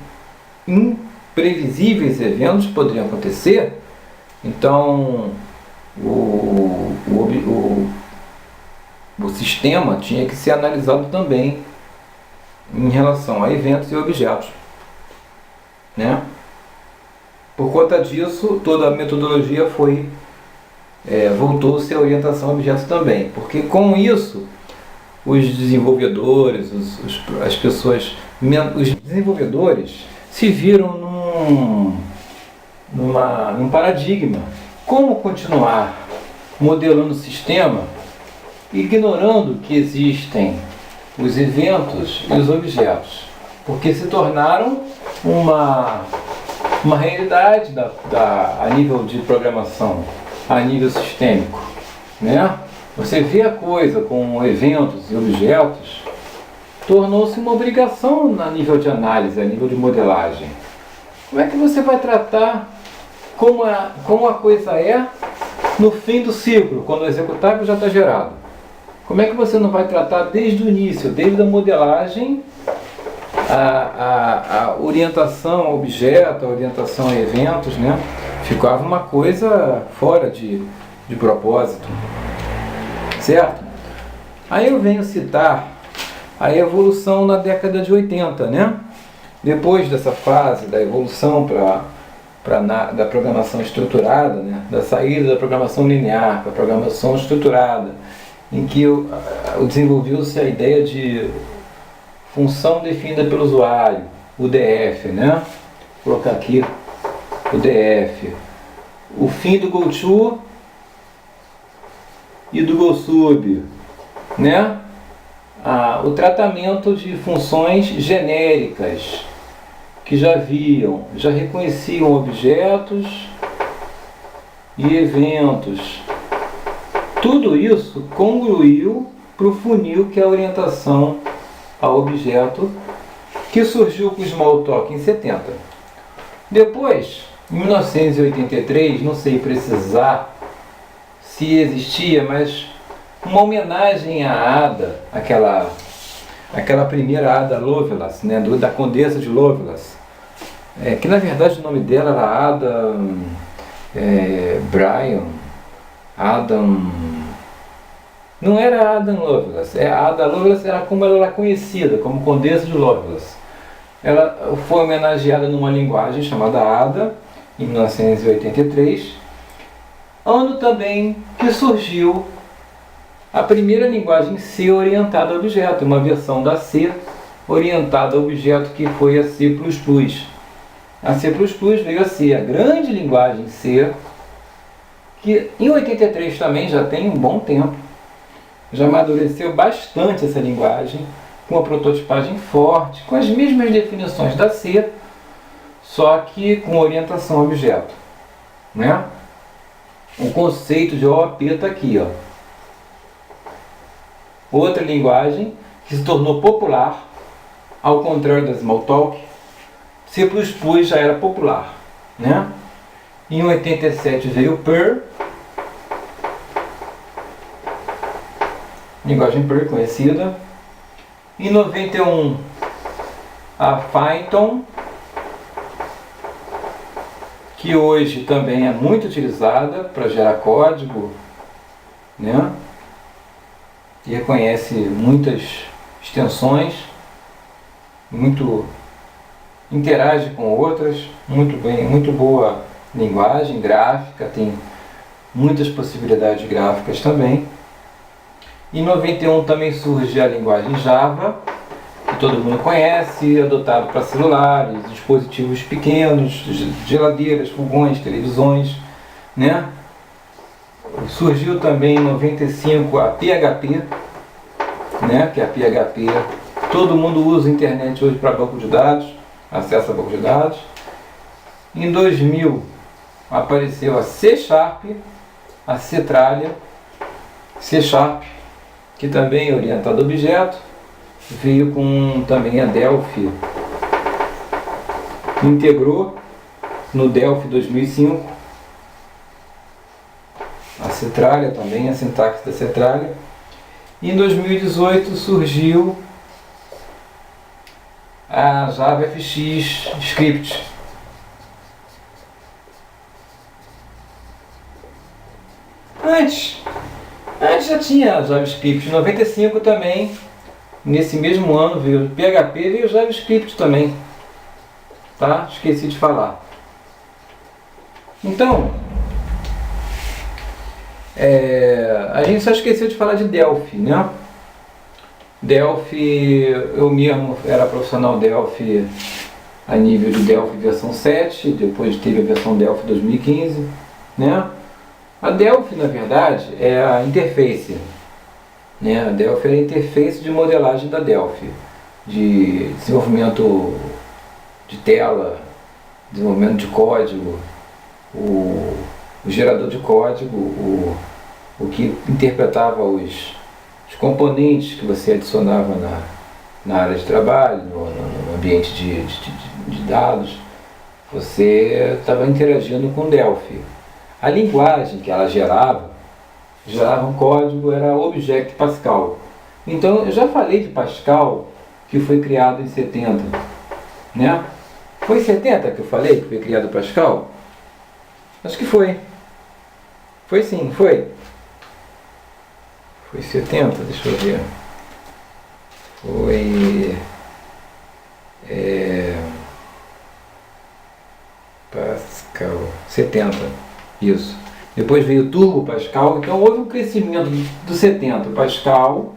imprevisíveis eventos poderiam acontecer. Então o sistema tinha que ser analisado também em relação a eventos e objetos, né? Por conta disso, toda a metodologia voltou-se a orientação a objetos também, porque com isso os desenvolvedores, os desenvolvedores se viram num paradigma. Como continuar modelando o sistema ignorando que existem os eventos e os objetos? Porque se tornaram uma realidade a nível de programação, a nível sistêmico, né? Você vê a coisa com eventos e objetos, tornou-se uma obrigação a nível de análise, a nível de modelagem. Como é que você vai tratar como a coisa é no fim do ciclo, quando o executável já está gerado? Como é que você não vai tratar desde o início, desde a modelagem, a orientação a objeto, a orientação a eventos, né? Ficava uma coisa fora de propósito, certo? Aí eu venho citar a evolução na década de 80, né? Depois dessa fase da evolução da programação estruturada, né? Da saída da programação linear para a programação estruturada, em que desenvolveu-se a ideia de função definida pelo usuário, UDF, né? Vou colocar aqui UDF. O fim do GoTo e do GoSub, né? O tratamento de funções genéricas que já reconheciam objetos e eventos. Tudo isso congruiu para o funil que é a orientação ao objeto, que surgiu com o Smalltalk em 70. Depois, em 1983, não sei precisar se existia, mas uma homenagem à Ada, aquela primeira Ada Lovelace, né, da Condessa de Lovelace, que na verdade o nome dela era Ada Bryan, Adam... Não era Ada Lovelace, a Ada Lovelace era como ela era conhecida, como Condessa de Lovelace. Ela foi homenageada numa linguagem chamada Ada, em 1983, ano também que surgiu a primeira linguagem C orientada a objeto, uma versão da C orientada a objeto, que foi a C++. A C++ veio a ser a grande linguagem C, que em 83 também já tem um bom tempo, já amadureceu bastante essa linguagem, com uma prototipagem forte, com as mesmas definições da C, só que com orientação a objeto, né? O conceito de OOP está aqui, ó. Outra linguagem que se tornou popular, ao contrário da Smalltalk. C++ já era popular, né? Em 87 veio o Perl, linguagem Perl conhecida. Em 91 a Python, que hoje também é muito utilizada para gerar código, né? E reconhece muitas extensões, interage com outras, muito boa linguagem gráfica, tem muitas possibilidades gráficas também. Em 91 também surge a linguagem Java, que todo mundo conhece, adotado para celulares, dispositivos pequenos, geladeiras, fogões, televisões, né? Surgiu também em 95 a PHP, né? Que é a PHP. Todo mundo usa a internet hoje para banco de dados, acesso a banco de dados. Em 2000 apareceu a C#, a Cetralia, C#, que também é orientado a objeto. Veio com também a Delphi, integrou no Delphi 2005 a Cetralia também, a sintaxe da Cetralia. E em 2018 surgiu a JavaFX Script. Antes já tinha JavaScript, em 95 também. Nesse mesmo ano veio PHP e veio JavaScript também, tá? Esqueci de falar. Então, a gente só esqueceu de falar de Delphi, né? Delphi, eu mesmo era profissional Delphi a nível de Delphi versão 7, depois teve a versão Delphi 2015, né? A Delphi, na verdade, é a interface. Né? A Delphi é a interface de modelagem da Delphi, de desenvolvimento de tela, desenvolvimento de código, o gerador de código, o que interpretava os componentes que você adicionava na área de trabalho, no ambiente de dados. Você estava interagindo com Delphi. A linguagem que ela gerava um código, era Object Pascal. Então eu já falei de Pascal, que foi criado em 70, né? Foi em 70 que eu falei que foi criado Pascal? Acho que foi. Foi sim, foi. Foi 70, deixa eu ver. Foi... Pascal, 70, isso. Depois veio o Turbo Pascal, então houve um crescimento do 70 Pascal,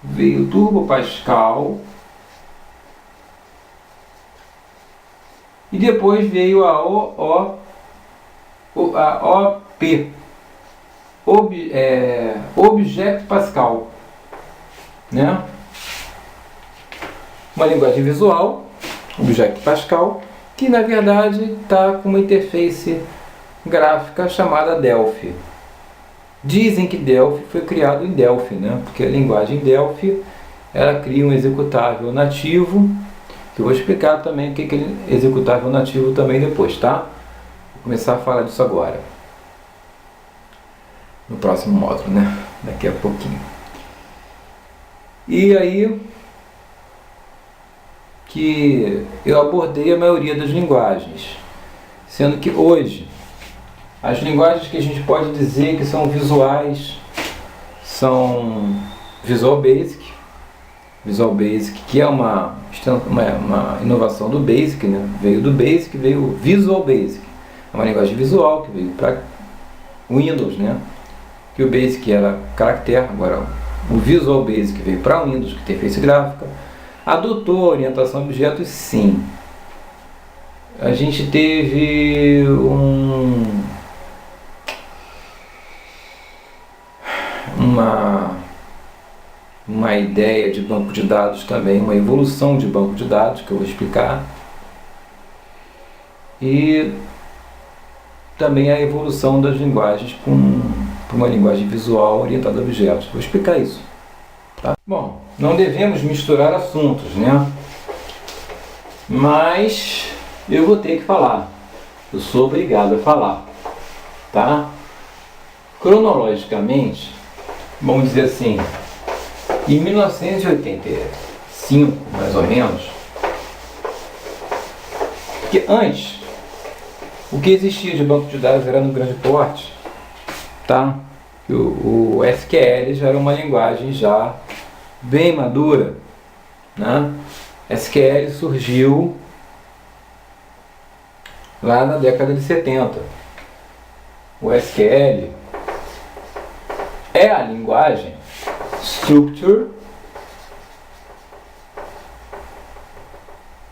veio o Turbo Pascal, e depois veio a OP, Object Pascal, né? Uma linguagem visual, Object Pascal, que na verdade está com uma interface gráfica chamada Delphi. Dizem que Delphi foi criado em Delphi, né? Porque a linguagem Delphi ela cria um executável nativo, que eu vou explicar também o que é executável nativo também depois, tá? Vou começar a falar disso agora, no próximo módulo, né? Daqui a pouquinho. E aí que eu abordei a maioria das linguagens, sendo que hoje as linguagens que a gente pode dizer que são visuais são Visual Basic, que é uma inovação do Basic, né? Veio do Basic, veio o Visual Basic, é uma linguagem visual que veio para Windows, né? Que o Basic era caractere, agora o Visual Basic veio para Windows, que tem interface gráfica. Adotou orientação a objetos, sim. A gente teve uma ideia de banco de dados também, uma evolução de banco de dados, que eu vou explicar. E também a evolução das linguagens para uma linguagem visual orientada a objetos. Vou explicar isso. Tá? Bom, não devemos misturar assuntos, né? Mas eu vou ter que falar. Eu sou obrigado a falar, tá? Cronologicamente, vamos dizer assim, em 1985, mais ou menos, porque antes, o que existia de banco de dados era no grande porte, tá? O SQL já era uma linguagem já bem madura, né? SQL surgiu lá na década de 70. O SQL é a linguagem Structure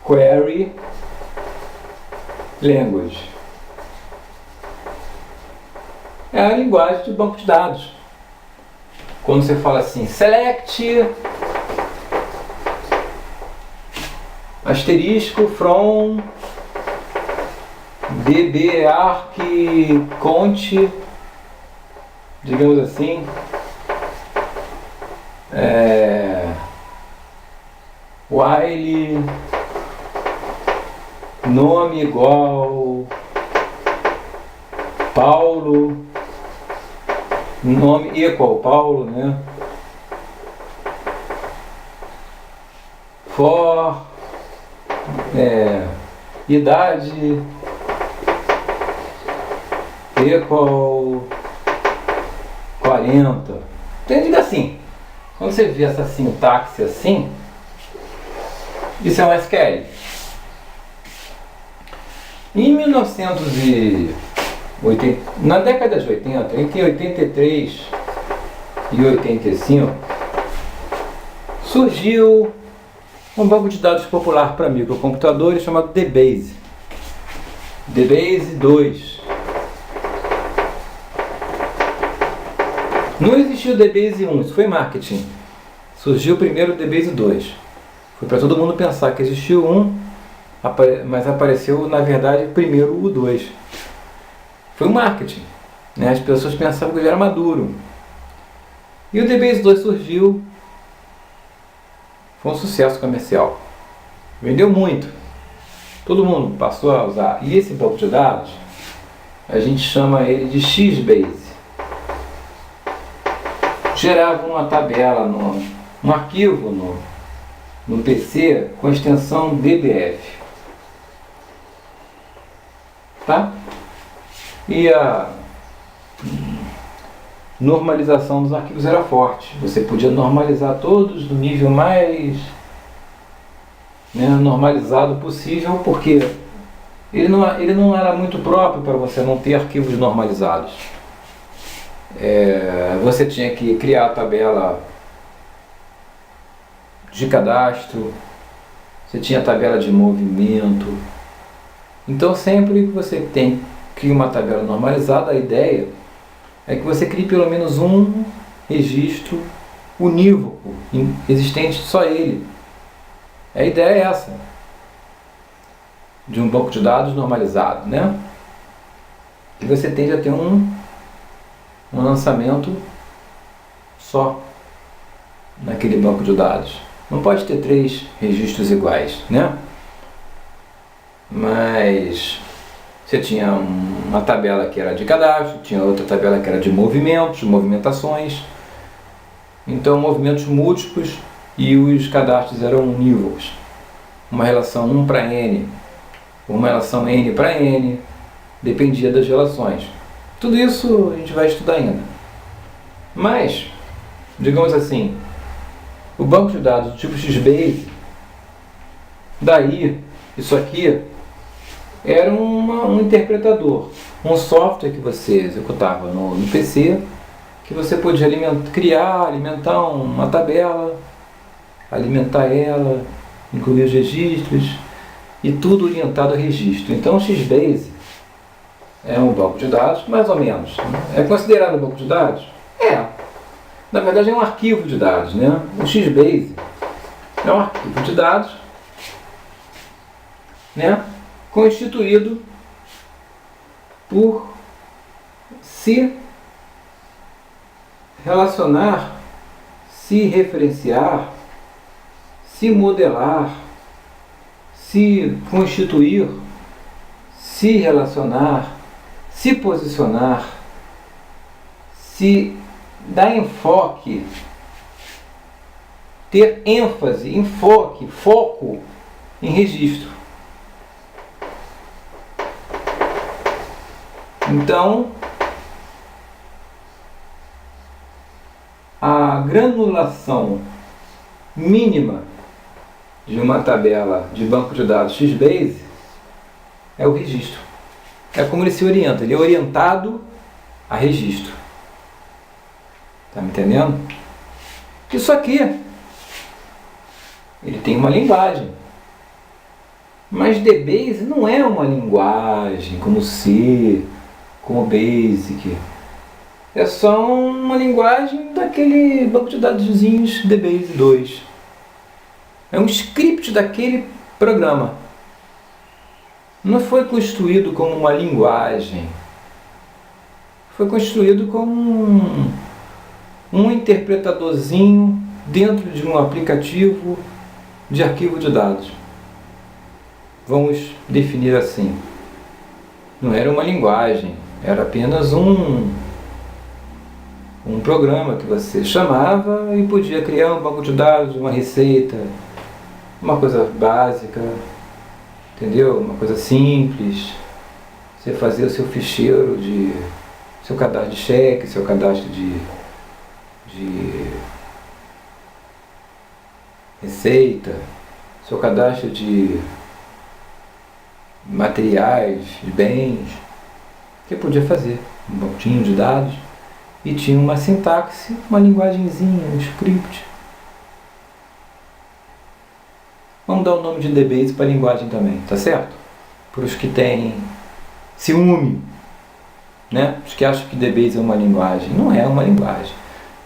Query Language. É a linguagem de banco de dados. Quando você fala assim, select asterisco from dbarc cont, digamos assim, while nome igual Paulo, nome equal Paulo, né? For idade equal 40. Entendido assim? Quando você vê essa sintaxe assim, isso é um SQL. Em 1980, na década de 80, entre 83 e 85, surgiu um banco de dados popular para microcomputadores chamado DBase. DBase 2. Não existiu o DBase 1, isso foi marketing. Surgiu primeiro o DBase 2. Foi para todo mundo pensar que existiu um, mas apareceu na verdade primeiro o 2. Foi um marketing, né? As pessoas pensavam que ele era maduro. E o DBase 2 surgiu, foi um sucesso comercial. Vendeu muito. Todo mundo passou a usar. E esse banco de dados, a gente chama ele de XBase. Gerava uma tabela, um arquivo no PC com a extensão DBF. Tá? normalização dos arquivos era forte. Você podia normalizar todos do nível mais, né, normalizado possível, porque ele não era muito próprio para você não ter arquivos normalizados. Você tinha que criar a tabela de cadastro, você tinha a tabela de movimento. Então sempre que você cria uma tabela normalizada, a ideia é que você crie pelo menos um registro unívoco, existente só ele. A ideia é essa, de um banco de dados normalizado, né? E você tende a ter um lançamento só naquele banco de dados. Não pode ter 3 registros iguais, né? Mas você tinha uma tabela que era de cadastro, tinha outra tabela que era de movimentos, movimentações. Então, movimentos múltiplos e os cadastros eram unívocos. Uma relação 1 para N, uma relação N para N, dependia das relações. Tudo isso a gente vai estudar ainda. Mas, digamos assim, o banco de dados do tipo XBase, daí, isso aqui era um interpretador, um software que você executava no PC, que você podia alimentar uma tabela, alimentar ela, incluir os registros, e tudo orientado a registro. Então o XBase é um banco de dados, mais ou menos. É considerado um banco de dados? Na verdade é um arquivo de dados, né? O XBase é um arquivo de dados, né, constituído por se relacionar, se referenciar, se modelar, se constituir, se relacionar, se posicionar, se dar enfoque, ter ênfase, enfoque, foco em registro. Então, a granulação mínima de uma tabela de banco de dados XBase é o registro. É como ele se orienta, ele é orientado a registro. Tá me entendendo? Isso aqui, ele tem uma linguagem. Mas DBase não é uma linguagem como C, como Basic. É só uma linguagem daquele banco de dadozinhos DBase 2. É um script daquele programa. Não foi construído como uma linguagem. Foi construído como um interpretadorzinho dentro de um aplicativo de arquivo de dados. Vamos definir assim. Não era uma linguagem, era apenas um programa que você chamava e podia criar um banco de dados, uma receita, uma coisa básica, entendeu? Uma coisa simples. Você fazia o seu ficheiro seu cadastro de cheque, seu cadastro de receita, seu cadastro de materiais, de bens, que podia fazer um banquinho de dados e tinha uma sintaxe, uma linguagenzinha, um script. Vamos dar o nome de DBase para a linguagem também, tá certo? Para os que têm ciúme, né? Os que acham que DBase é uma linguagem. Não é uma linguagem,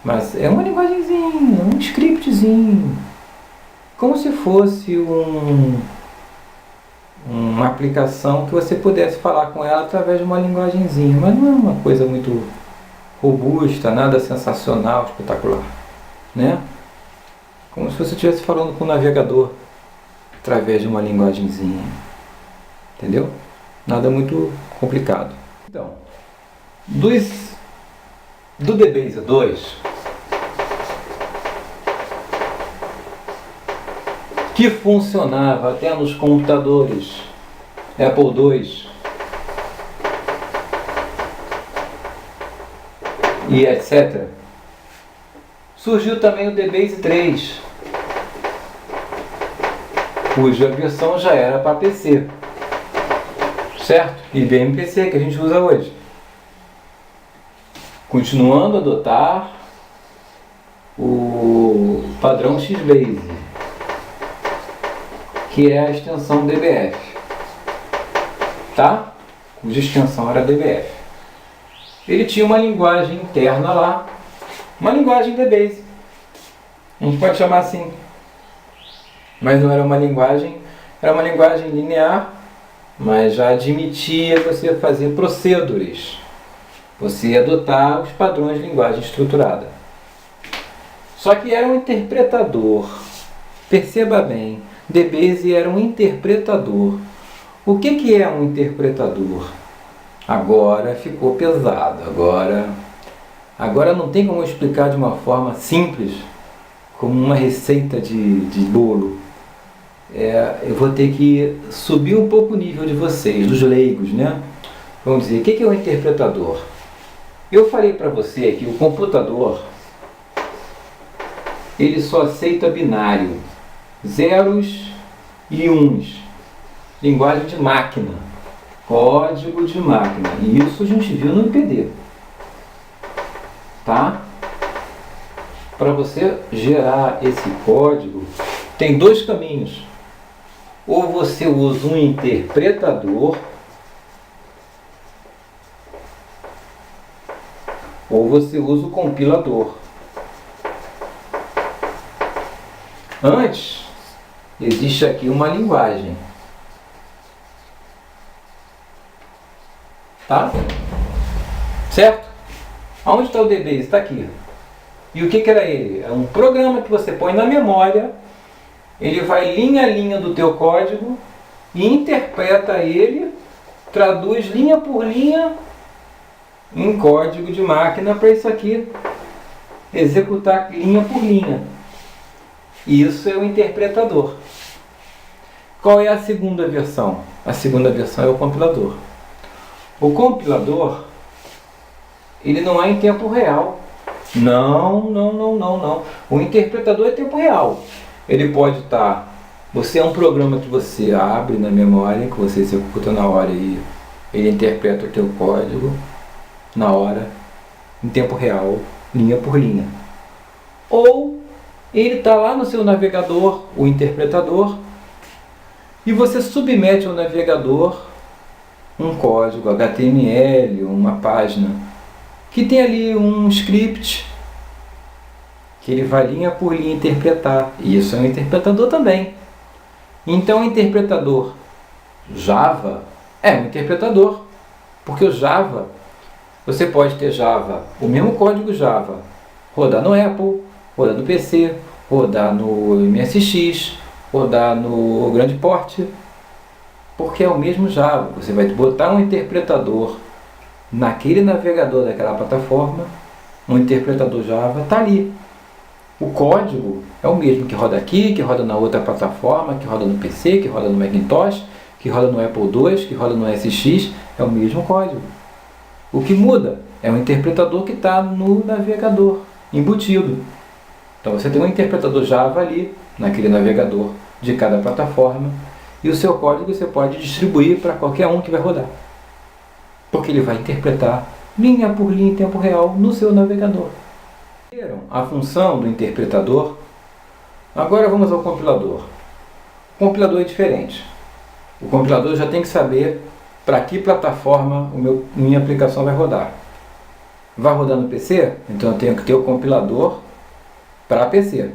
mas é uma linguagenzinha, um scriptzinho, como se fosse uma aplicação que você pudesse falar com ela através de uma linguagenzinha, mas não é uma coisa muito robusta, nada sensacional, espetacular, né? Como se você estivesse falando com o navegador através de uma linguagenzinha, entendeu? Nada muito complicado. Então, do DBase 2, que funcionava até nos computadores Apple II, e etc. Surgiu também o DBase 3, cuja versão já era para PC, certo? IBM PC que a gente usa hoje. Continuando a adotar o padrão XBase, que é a extensão DBF, tá? Cuja extensão era DBF. Ele tinha uma linguagem interna lá, uma linguagem DBase, a gente pode chamar assim, mas não era uma linguagem, era uma linguagem linear, mas já admitia você fazer procedures, você adotar os padrões de linguagem estruturada. Só que era um interpretador, perceba bem, DBase era um interpretador. O que é um interpretador? Agora ficou pesado, agora não tem como explicar de uma forma simples, como uma receita de bolo. Eu vou ter que subir um pouco o nível de vocês, dos leigos, né? Vamos dizer, o que é um interpretador? Eu falei para você que o computador, ele só aceita binário, zeros e uns, linguagem de máquina, código de máquina, e isso a gente viu no IPD, tá? Para você gerar esse código, tem dois caminhos. Ou você usa um interpretador, ou você usa o compilador. Antes, existe aqui uma linguagem, tá? Certo? Aonde está o DBase? Está aqui. E o que era ele? É um programa que você põe na memória, ele vai linha a linha do teu código e interpreta ele, traduz linha por linha em código de máquina para isso aqui executar linha por linha. Isso é o interpretador. Qual é a segunda versão? A segunda versão é o compilador. O compilador, ele não é em tempo real. Não. O interpretador é tempo real. Ele pode estar... Você é um programa que você abre na memória, que você executa na hora e ele interpreta o teu código na hora, em tempo real, linha por linha. Ou ele está lá no seu navegador, o interpretador, e você submete ao navegador um código HTML, uma página, que tem ali um script que ele vai linha por linha interpretar. E isso é um interpretador também. Então o interpretador Java é um interpretador, porque o Java, você pode ter Java, o mesmo código Java, rodar no Apple, rodar no PC, rodar no MSX, rodar no grande porte, porque é o mesmo Java. Você vai botar um interpretador naquele navegador daquela plataforma, um interpretador Java está ali. O código é o mesmo que roda aqui, que roda na outra plataforma, que roda no PC, que roda no Macintosh, que roda no Apple II, que roda no SX, é o mesmo código. O que muda é o interpretador que está no navegador, embutido. Então você tem um interpretador Java ali, naquele navegador de cada plataforma, e o seu código você pode distribuir para qualquer um que vai rodar. Porque ele vai interpretar linha por linha em tempo real no seu navegador. A função do interpretador. Agora vamos ao compilador. O compilador é diferente. O compilador já tem que saber para que plataforma minha aplicação vai rodar. Vai rodar no PC? Então eu tenho que ter o compilador para PC.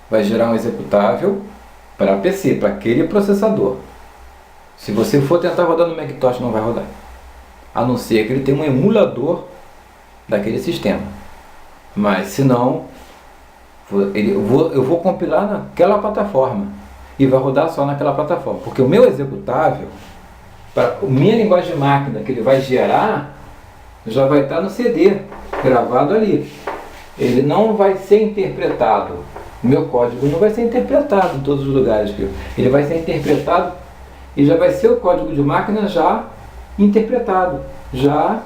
Vai gerar um executável para PC, para aquele processador. Se você for tentar rodar no Macintosh, não vai rodar. A não ser que ele tenha um emulador daquele sistema. Mas se não, eu vou compilar naquela plataforma e vai rodar só naquela plataforma. Porque o meu executável, para a minha linguagem de máquina que ele vai gerar, já vai estar no CD, gravado ali. Ele não vai ser interpretado. O meu código não vai ser interpretado em todos os lugares. Ele vai ser interpretado e já vai ser o código de máquina já interpretado, já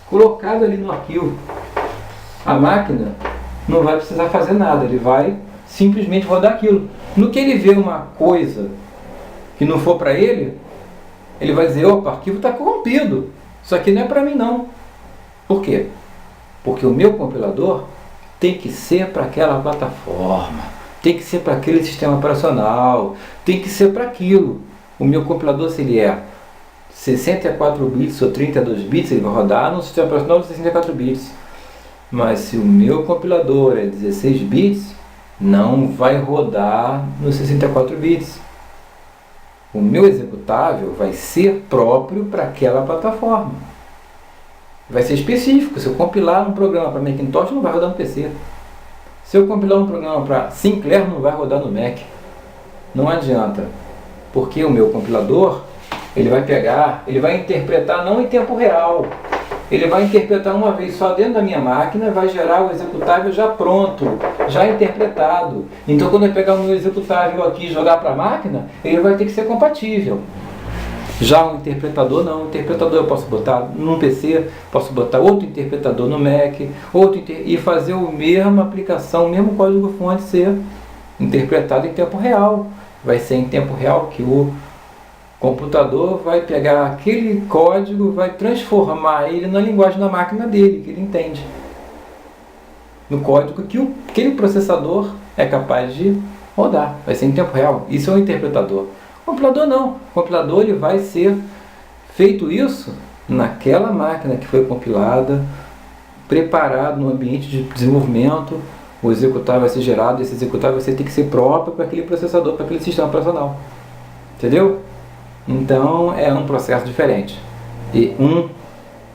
colocado ali no arquivo. a máquina não vai precisar fazer nada, ele vai simplesmente rodar aquilo. No que ele vê uma coisa que não for para ele, ele vai dizer, opa, o arquivo está corrompido, isso aqui não é para mim não. Por quê? Porque o meu compilador tem que ser para aquela plataforma, tem que ser para aquele sistema operacional, tem que ser para aquilo. O meu compilador, se ele é 64 bits ou 32 bits, ele vai rodar no sistema operacional de 64 bits. Mas se o meu compilador é 16 bits, não vai rodar nos 64 bits. O meu executável vai ser próprio para aquela plataforma. Vai ser específico. Se eu compilar um programa para Macintosh, não vai rodar no PC. Se eu compilar um programa para Sinclair, não vai rodar no Mac. Não adianta. Porque o meu compilador, ele vai pegar, ele vai interpretar não em tempo real. Ele vai interpretar uma vez só dentro da minha máquina, vai gerar o executável já pronto, já interpretado. Então quando eu pegar o meu executável aqui e jogar para a máquina, ele vai ter que ser compatível. Já o interpretador não, o interpretador eu posso botar num PC, posso botar outro interpretador no Mac, e fazer a mesma aplicação, o mesmo código-fonte ser interpretado em tempo real. Vai ser em tempo real que o computador vai pegar aquele código, vai transformar ele na linguagem da máquina dele, que ele entende. No código que aquele processador é capaz de rodar. Vai ser em tempo real. Isso é um interpretador. O compilador não. O compilador ele vai ser feito isso naquela máquina que foi compilada, preparado no ambiente de desenvolvimento. O executável vai ser gerado, esse executável vai ter que ser próprio para aquele processador, para aquele sistema operacional. Entendeu? Então é um processo diferente. E um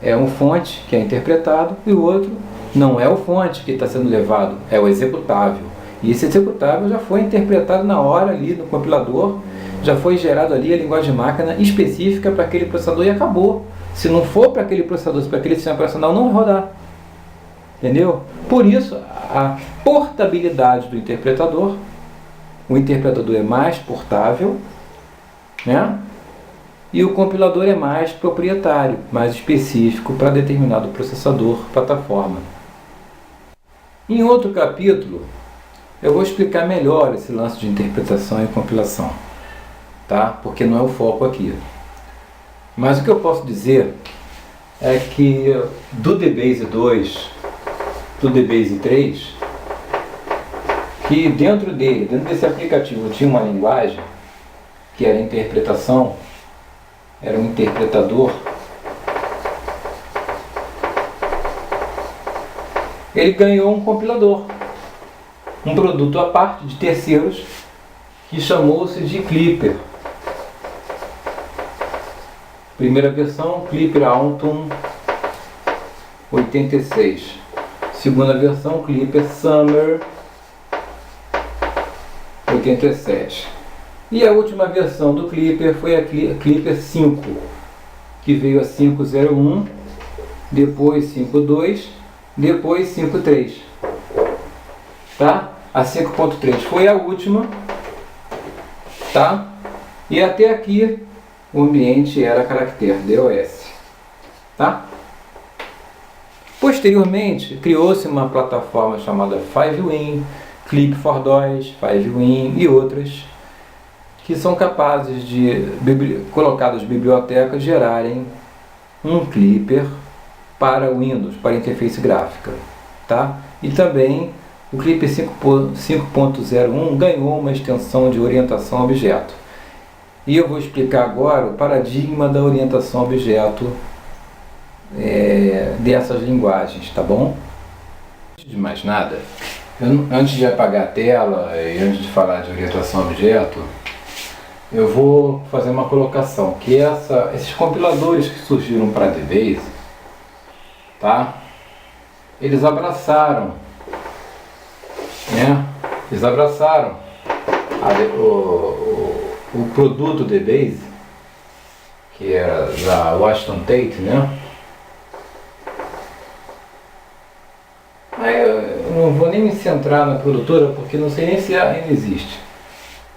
é um fonte que é interpretado e o outro não é o fonte que está sendo levado, é o executável. E esse executável já foi interpretado na hora ali no compilador, já foi gerado ali a linguagem de máquina específica para aquele processador e acabou. Se não for para aquele processador, se para aquele sistema operacional, não vai rodar. Entendeu? Por isso, a portabilidade do interpretador, o interpretador é mais portável, né? E o compilador é mais proprietário, mais específico para determinado processador, plataforma. Em outro capítulo, eu vou explicar melhor esse lance de interpretação e compilação, tá? Porque não é o foco aqui. Mas o que eu posso dizer é que do DBase 2, do DBase 3, que dentro desse aplicativo tinha uma linguagem que era interpretação, era um interpretador. Ele ganhou um compilador, um produto à parte de terceiros que chamou-se de Clipper. Primeira versão, Clipper Autumn 86. Segunda versão, Clipper Summer 87. E a última versão do Clipper foi a Clipper 5, que veio a 5.01, depois 5.2, depois 5.3. Tá? A 5.3 foi a última, tá? E até aqui o ambiente era caractere DOS, tá? Posteriormente, criou-se uma plataforma chamada Fivewin, Clip4DOS, Fivewin e outras, que são capazes de, colocadas bibliotecas, gerarem um Clipper para Windows, para interface gráfica, tá? E também o Clipper 5.01 ganhou uma extensão de orientação a objeto. E eu vou explicar agora o paradigma da orientação a objeto dessas linguagens, tá bom? Antes de mais nada, antes de apagar a tela e antes de falar de orientação a objeto, eu vou fazer uma colocação, que esses compiladores que surgiram para DBase, tá? Eles abraçaram, né? Eles abraçaram o produto DBase, que era da Washington Tate, né? Aí eu não vou nem me centrar na produtora, porque não sei nem se ainda existe.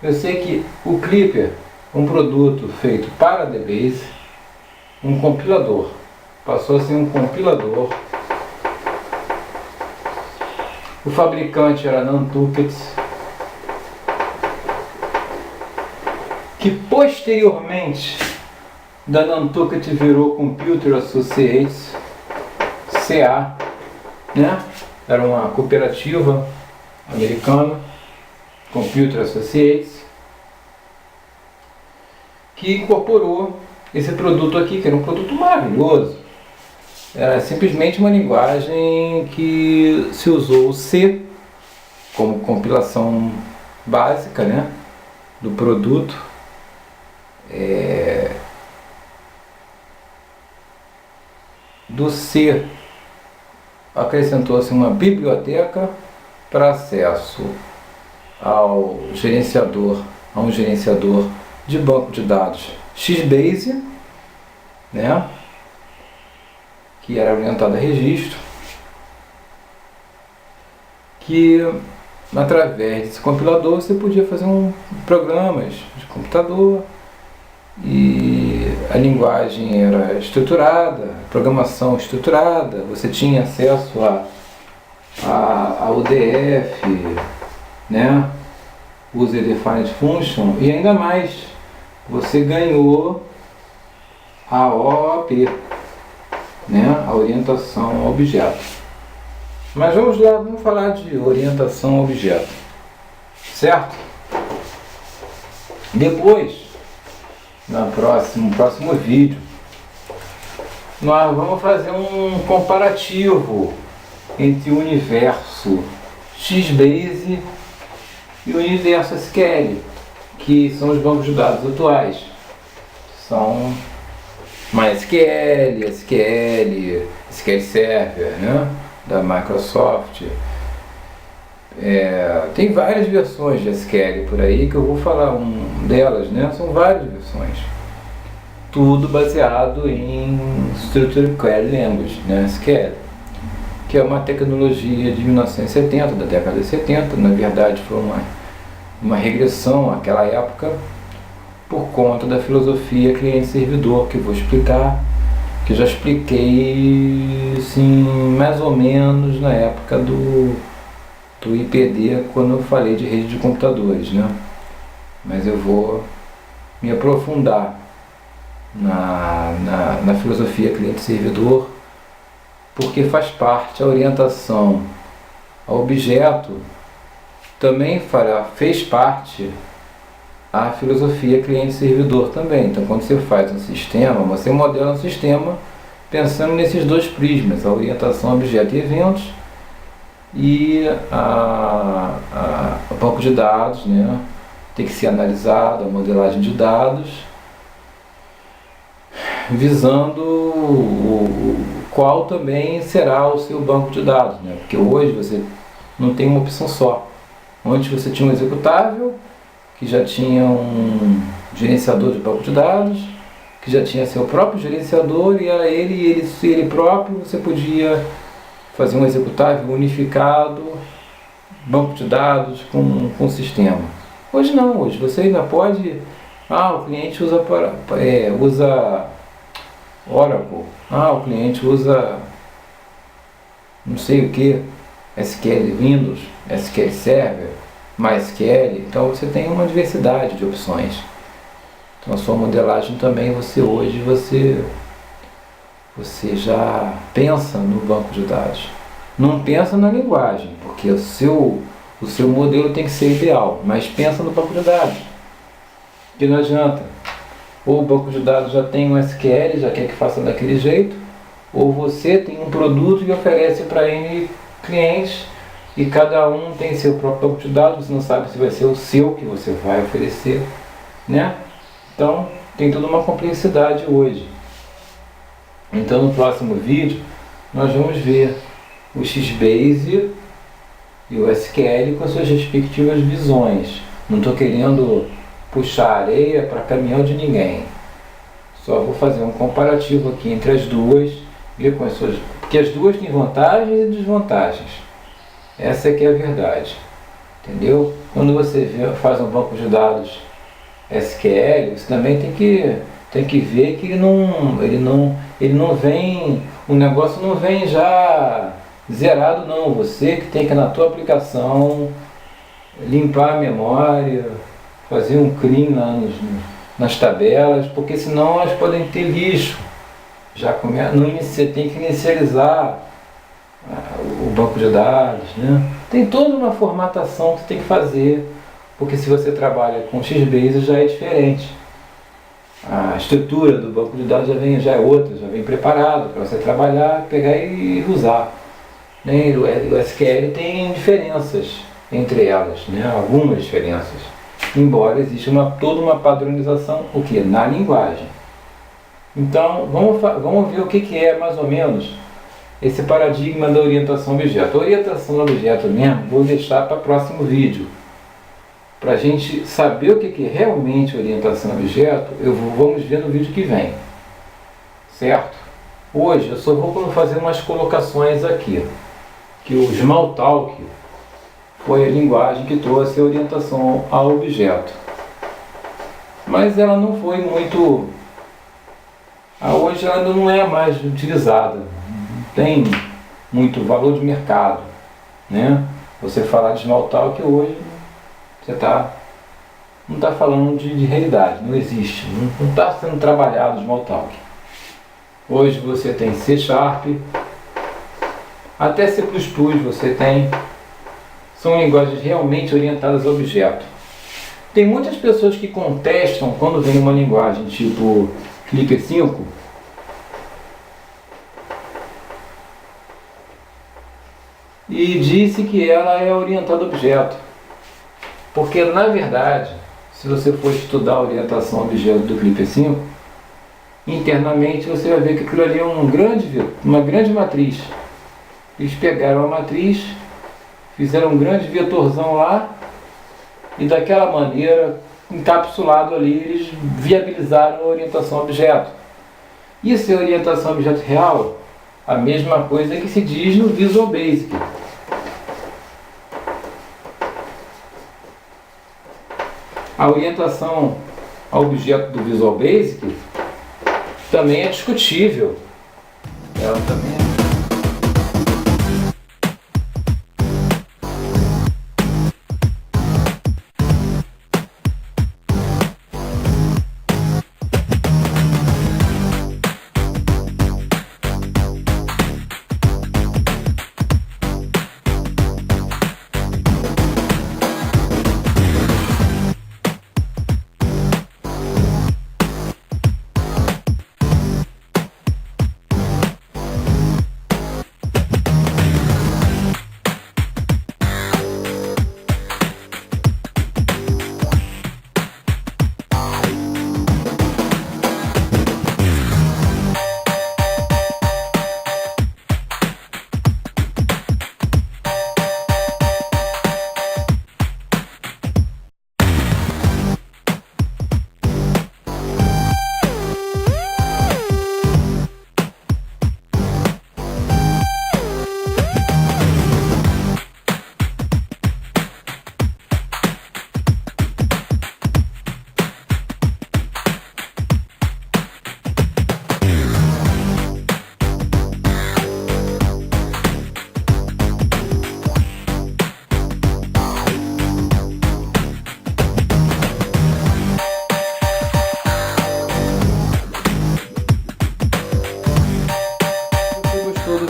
Eu sei que o Clipper, um produto feito para DBase, um compilador, passou a ser um compilador O fabricante era Nantucket, que posteriormente da Nantucket virou Computer Associates, CA, né? Era uma cooperativa americana, Computer Associates, que incorporou esse produto aqui, que era um produto maravilhoso. Era simplesmente uma linguagem que se usou o C como compilação básica, né, do produto. Do C acrescentou-se uma biblioteca para acesso ao gerenciador, a um gerenciador de banco de dados XBase, né, que era orientado a registro, que através desse compilador você podia fazer programas de computador, e a linguagem era estruturada, programação estruturada, você tinha acesso a UDF, né, User Defined Function, e ainda mais, você ganhou a OOP, né, a orientação a objeto. Mas vamos lá, vamos falar de orientação a objeto, certo? Depois, no próximo vídeo, nós vamos fazer um comparativo entre o universo XBase e o universo SQL, que são os bancos de dados atuais. São MySQL, SQL, SQL Server, né, da Microsoft. Tem várias versões de SQL por aí, que eu vou falar delas, né? São várias versões. Tudo baseado em Structured Query Language, né? SQL, que é uma tecnologia de 1970, da década de 70. Na verdade, foi uma regressão àquela época, por conta da filosofia cliente-servidor, que eu vou explicar, que eu já expliquei, assim, mais ou menos na época do IPD, quando eu falei de rede de computadores, né? Mas eu vou me aprofundar na filosofia cliente-servidor, porque faz parte, a orientação ao objeto também fez parte a filosofia cliente-servidor também. Então, quando você faz um sistema, você modela um sistema pensando nesses dois prismas, a orientação a objeto e eventos, e o banco de dados, né, tem que ser analisado, a modelagem de dados, visando qual também será o seu banco de dados, né, porque hoje você não tem uma opção só. Antes você tinha um executável, que já tinha um gerenciador de banco de dados, que já tinha seu próprio gerenciador, e a ele próprio você podia fazer um executável unificado, banco de dados com sistema. Hoje não, hoje você ainda pode, o cliente usa Oracle, o cliente usa não sei o que, SQL Windows, SQL Server, MySQL. Então você tem uma diversidade de opções. Então a sua modelagem também, você já pensa no banco de dados. Não pensa na linguagem, porque o seu modelo tem que ser ideal, mas pensa no banco de dados. Que não adianta. Ou o banco de dados já tem um SQL, já quer que faça daquele jeito, ou você tem um produto e oferece para N clientes, e cada um tem seu próprio banco de dados, você não sabe se vai ser o seu que você vai oferecer, né? Então, tem toda uma complexidade hoje. Então, no próximo vídeo, nós vamos ver o XBase e o SQL com as suas respectivas visões. Não estou querendo puxar areia para caminhão de ninguém. Só vou fazer um comparativo aqui entre as duas, ver com as suas, porque as duas têm vantagens e desvantagens. Essa é que é a verdade. Entendeu? Quando você faz um banco de dados SQL, você também tem que ver que ele não vem, o negócio não vem já Zerado não, você que tem que na tua aplicação limpar a memória, fazer um clean lá nas tabelas, porque senão elas podem ter lixo. Você tem que inicializar o banco de dados, né? Tem toda uma formatação que você tem que fazer, porque se você trabalha com XBase já é diferente. A estrutura do banco de dados já é outra, já vem preparado para você trabalhar, pegar e usar. Né? O SQL tem diferenças entre elas, né? Algumas diferenças, embora exista toda uma padronização, o que? Na linguagem. Então, vamos ver o que é mais ou menos esse paradigma da orientação a objeto. A orientação a objeto mesmo, vou deixar para o próximo vídeo. Para a gente saber o que é realmente orientação a objeto, vamos ver no vídeo que vem. Certo? Hoje eu só vou fazer umas colocações aqui. Que o Smalltalk foi a linguagem que trouxe a orientação ao objeto. Mas ela não foi muito... Hoje ela ainda não é mais utilizada. Não tem muito valor de mercado, né? Você falar de Smalltalk hoje, você não está falando de realidade, não existe, não está sendo trabalhado Smalltalk. Hoje você tem C#, até C++ você tem, são linguagens realmente orientadas a objeto. Tem muitas pessoas que contestam quando vem uma linguagem tipo Clipper 5, e disse que ela é orientada a objeto. Porque, na verdade, se você for estudar a orientação a objeto do Clipper 5, internamente você vai ver que aquilo ali é uma grande matriz. Eles pegaram a matriz, fizeram um grande vetorzão lá, e daquela maneira, encapsulado ali, eles viabilizaram a orientação a objeto. Isso é orientação a objeto real? A mesma coisa que se diz no Visual Basic. A orientação ao objeto do Visual Basic também é discutível. Ela também é...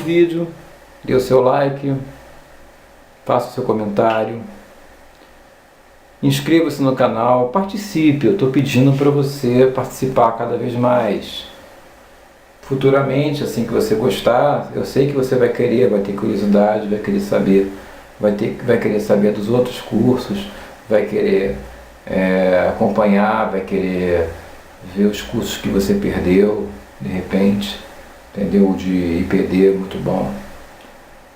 Vídeo, dê o seu like, faça o seu comentário, inscreva-se no canal, participe. Eu estou pedindo para você participar cada vez mais. Futuramente, assim que você gostar, eu sei que você vai ter curiosidade, vai querer saber, vai querer saber dos outros cursos, vai querer acompanhar, vai querer ver os cursos que você perdeu de repente. Entendeu? De IPD, muito bom.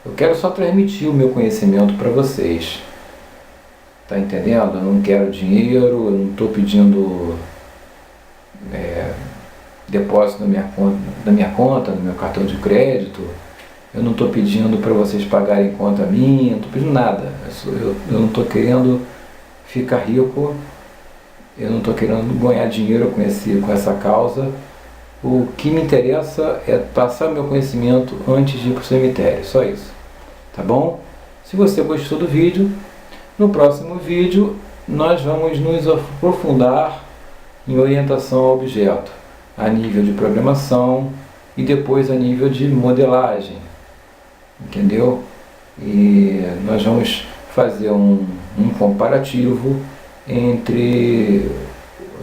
Eu quero só transmitir o meu conhecimento para vocês. Tá entendendo? Eu não quero dinheiro, eu não estou pedindo depósito da minha conta, no meu cartão de crédito. Eu não estou pedindo para vocês pagarem conta minha, não estou pedindo nada. Eu não estou querendo ficar rico, eu não estou querendo ganhar dinheiro com essa causa. O que me interessa é passar meu conhecimento antes de ir para o cemitério, só isso. tá bom? Se você gostou do vídeo, no próximo vídeo nós vamos nos aprofundar em orientação ao objeto, a nível de programação e depois a nível de modelagem, entendeu? E nós vamos fazer um comparativo entre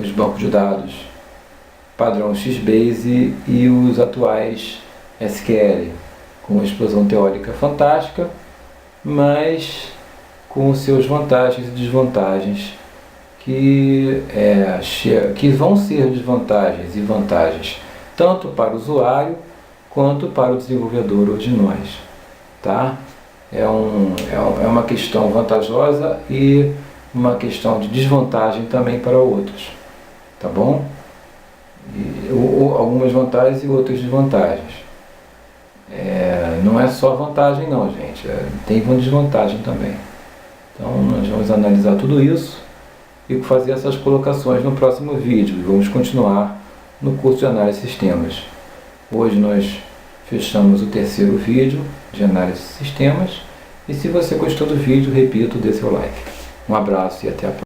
os bancos de dados padrão XBase e os atuais SQL, com explosão teórica fantástica, mas com seus vantagens e desvantagens, que vão ser desvantagens e vantagens tanto para o usuário quanto para o desenvolvedor ou de nós, tá? É uma questão vantajosa e uma questão de desvantagem também para outros, tá bom? Algumas vantagens e outras desvantagens. Não é só vantagem não, gente, tem desvantagem também. Então nós vamos analisar tudo isso e fazer essas colocações no próximo vídeo e vamos continuar no curso de análise de sistemas. Hoje nós fechamos o terceiro vídeo de análise de sistemas e se você gostou do vídeo, repito, dê seu like. Um abraço e até a próxima.